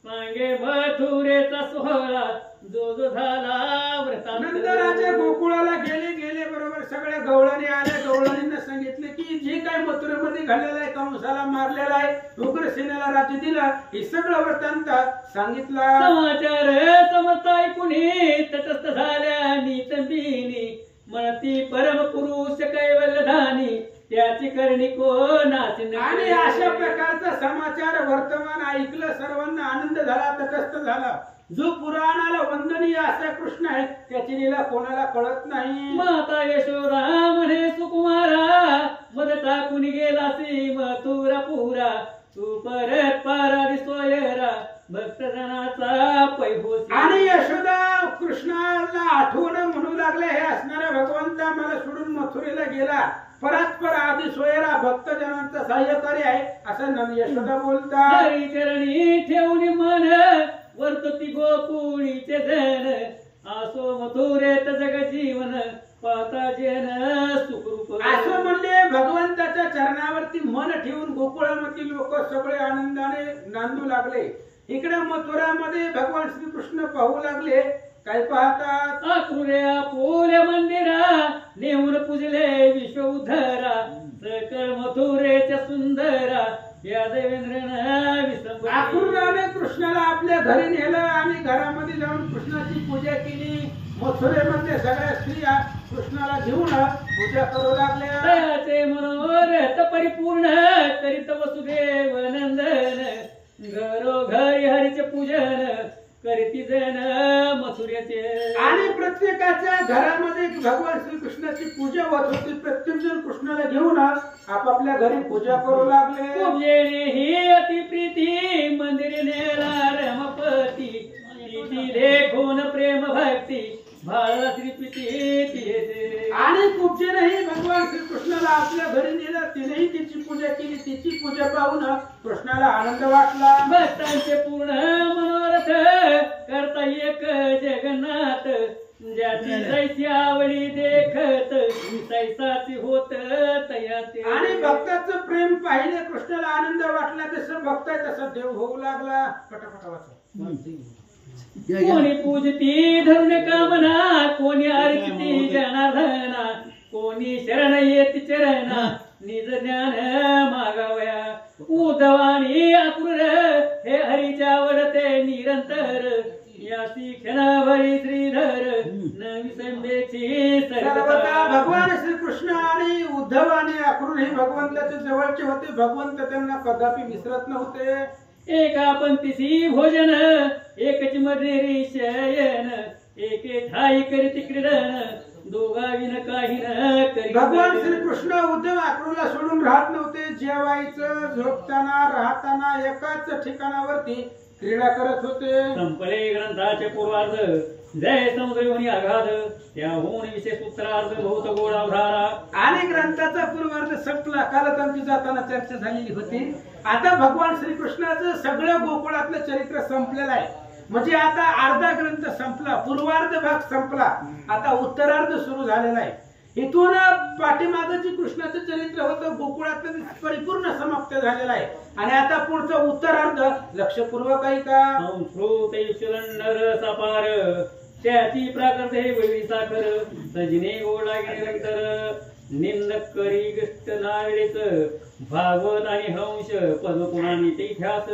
सांगे मथुरेचा सोहळा, जो जो झाला व्रतांत. नंदराजा गोकुळाला गेले, गेले बरोबर सगळ्या गवळणी आल्या, गवळणींना सांगितले की जे काय मथुरेमध्ये घडलेलं आहे, कंसाला मारलेला आहे, उग्रसेनेला राज्य दिलं, हे सगळं वृत्तांत सांगितलं. समाचार समजत ऐकुनी, तटस्थ झाल्या नीतंबिनी, म्हणती परम पुरुष कैवल्यधानी, त्याची करणी कोणाची. आणि अशा प्रकारचा समाचार वर्तमान ऐकलं, सर्वांना आनंद झाला, तटस्थ झाला. जो पुराणाला वंदनीय असा कृष्ण आहे, त्याची लीला कोणाला कळत नाही. माता यशोदा म्हणे सुकुमारा, मद टाकून गेलासी मथुरा पुरा, तू परत पारारी सोयरा, भक्तजनाचा पैहोसी. आणि यशोदा कृष्णाला आठवण म्हणू लागले, हे असणाऱ्या भगवंता मला सोडून मथुरेला गेला, परस्पर आधी सोयरा भक्तजनांचा सहाय्यकारी आहे असं यशोदा बोलतात. हरी चरणी ठेवून मन, वर्तती गोकुळीचे जन, आसो मथुरेत जग जीवन, पाता जन सुखरूप. असं म्हणले, भगवंताच्या चरणावरती मन ठेवून गोकुळामधील लोक सगळे आनंदाने नांदू लागले. इकडे मथुरामध्ये भगवान श्रीकृष्ण पाहू लागले काय पाहतात आकृऱ्या पोल्या मंदिरा नेऊन पूजले विश्व उद्धरा सकळ मथुरेच्या सुंदरा या देवेंद्रन विसंबती. आकृराने कृष्णाला आपल्या घरी नेलं आणि घरामध्ये जाऊन कृष्णाची पूजा केली. मथुरेमध्ये सगळ्या स्त्रिया कृष्णाला घेऊन पूजा करू लागल्या. दयाचे मनोरथ परिपूर्ण करीत वसुदेव नंदन घरोघरी हरीचे पूजन करीती जण मथुरेचे. आणि प्रत्येकाच्या घरामध्ये भगवान श्रीकृष्णाची पूजा होत होती. प्रत्येक जण कृष्णाला घेऊन आपापल्या घरी पूजा करू लागले. पूजेने ही अति प्रीती मंदिर नेला रमपती तिची देखून प्रेम भक्ती भाळा श्रीपती. आणि कुबजेनेही भगवान श्रीकृष्णाला आपल्या घरी नेलं. तिनेही तिची पूजा केली. तिची पूजा पाहून कृष्णाला आनंद वाटला. भक्तांचे पूर्ण मनोरथ करता एक जगन्नाथ ज्याची जैसी आवडी देखत तैसाची होत तयाते. आणि भक्ताचं प्रेम पाहिले कृष्णाला आनंद वाटला. जसं भक्त आहे तसं देव होऊ लागला. पटापटा वाचा. कोणी पूजती धरुण कामना कोणी अर्चिती जनार्दना कोणी शरण येती चरणा निज ज्ञान मागावया. उद्धवानी आकुर हे हरीच्या आवडते निरंतर यासी क्षणभरी श्रीधर न विसंबेची सर्वदा भगवान श्रीकृष्ण आणि उद्धव आणि अक्रूर हे भगवंताच्या जवळचे होते. भगवंत त्यांना कदापि विसरत नव्हते. एका पंक्तीसी भोजन एकच मध्ये शयन एके ठाई करीत क्रीडन दोघा विन काही न करी. भगवान श्रीकृष्ण उद्धव अक्रूरला सोडून राहत नव्हते. जेवायचं झोपताना राहताना एकाच ठिकाणावरती क्रीडा करत होते. संपले ग्रंथाचे पूर्वार्ध जय समुद्रयोनी आघात त्याहून विशेष उत्तरार्ध बहुत गोड अवधारा. आणि ग्रंथाचा पूर्वार्ध संपला. कालच आमची जाताना चर्चा झालेली होती. आता भगवान श्रीकृष्णाचं सगळं गोकुळातलं चरित्र संपलेलं आहे. म्हणजे आता अर्धा ग्रंथ संपला. पूर्वार्ध भाग संपला. आता उत्तरार्ध सुरू झालेला आहे. इथून पाठीमागं जी कृष्णाचं चरित्र होतं गोकुळातलं परिपूर्ण समाप्त झालेलं आहे. आणि आता पुढचं उत्तरार्ध लक्षपूर्वक ऐका. संस्कृत युष्यलंडर सपार त्याची प्राकृत हे वैरी साखर सजने गोडा गिरीनंतर निंदक करी गष्ट नावेळेच भागवत आणि हंश पदपुराणीचे इतिहास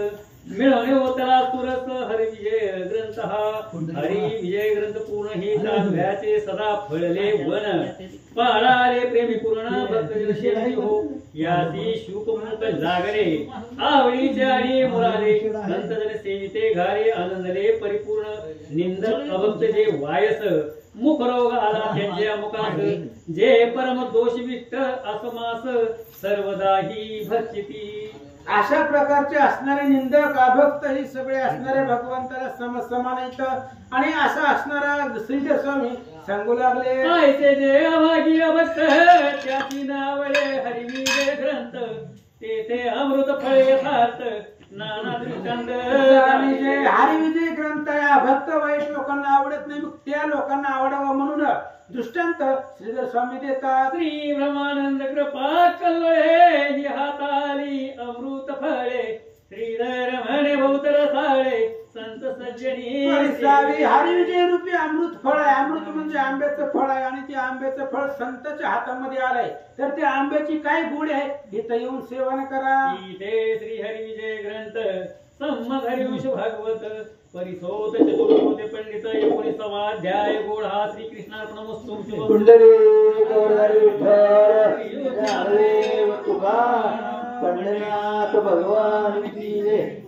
मिळवणे होतला सुरस हरिविजय ग्रंथ हा हरी विजय ग्रंथ पूर्ण ही साध्याचे सदा फळले वन पाळाले प्रेमी पूर्ण भक्त हो याची शुकमुख लागले आवडीचे आणि मुराले संतजन सेविते घारे आनंदले परिपूर्ण निंदक अभक्त जे वायस मुख रोग आला त्यांच्या मुखास जे परम दोषविष्ट असमास सर्वदा ही भक्षिती. अशा प्रकारचे असणारे निंदक अभक्त ही सगळे असणारे भगवंताला समान आहेत. आणि असा असणारा श्रीधर स्वामी सांगू लागले. ऐसे जे अभागी अभक्त त्याची नावळे हरिविजय ग्रंथ तेथे अमृत फळे यथार्थ नाना दृष्टांत. आणि जे हरिविजय ग्रंथ या भक्त वाईट लोकांना आवडत नाही. मग त्या लोकांना आवडावं म्हणून दृष्टांत श्रीधर स्वामी देतात. श्री ब्रह्मानंद कृपा कल्लोळे ही हाताली अमृत फळे श्रीधर म्हणे बहुत रसाळे संत सज्जनी परिसावी हरिविजय रूपी अमृत फळ आहे. अमृत म्हणजे आंब्याचं फळ आहे. आणि ते आंब्याचं फळ संतांच्या हातामध्ये आलंय. तर त्या आंब्याची काय गुण आहे इथं येऊन सेवन करा. इथे श्री हरिविजय ग्रंथ सम्मत हरिवंश भागवत परिसोत चतुर्थ पंडित 19वा अध्याय गोड हा श्रीकृष्णार्पणमस्तु. कुंडली गौरहरी विठ्ठल ज्ञानदेव तुका पंढरीनाथ भगवान की जय.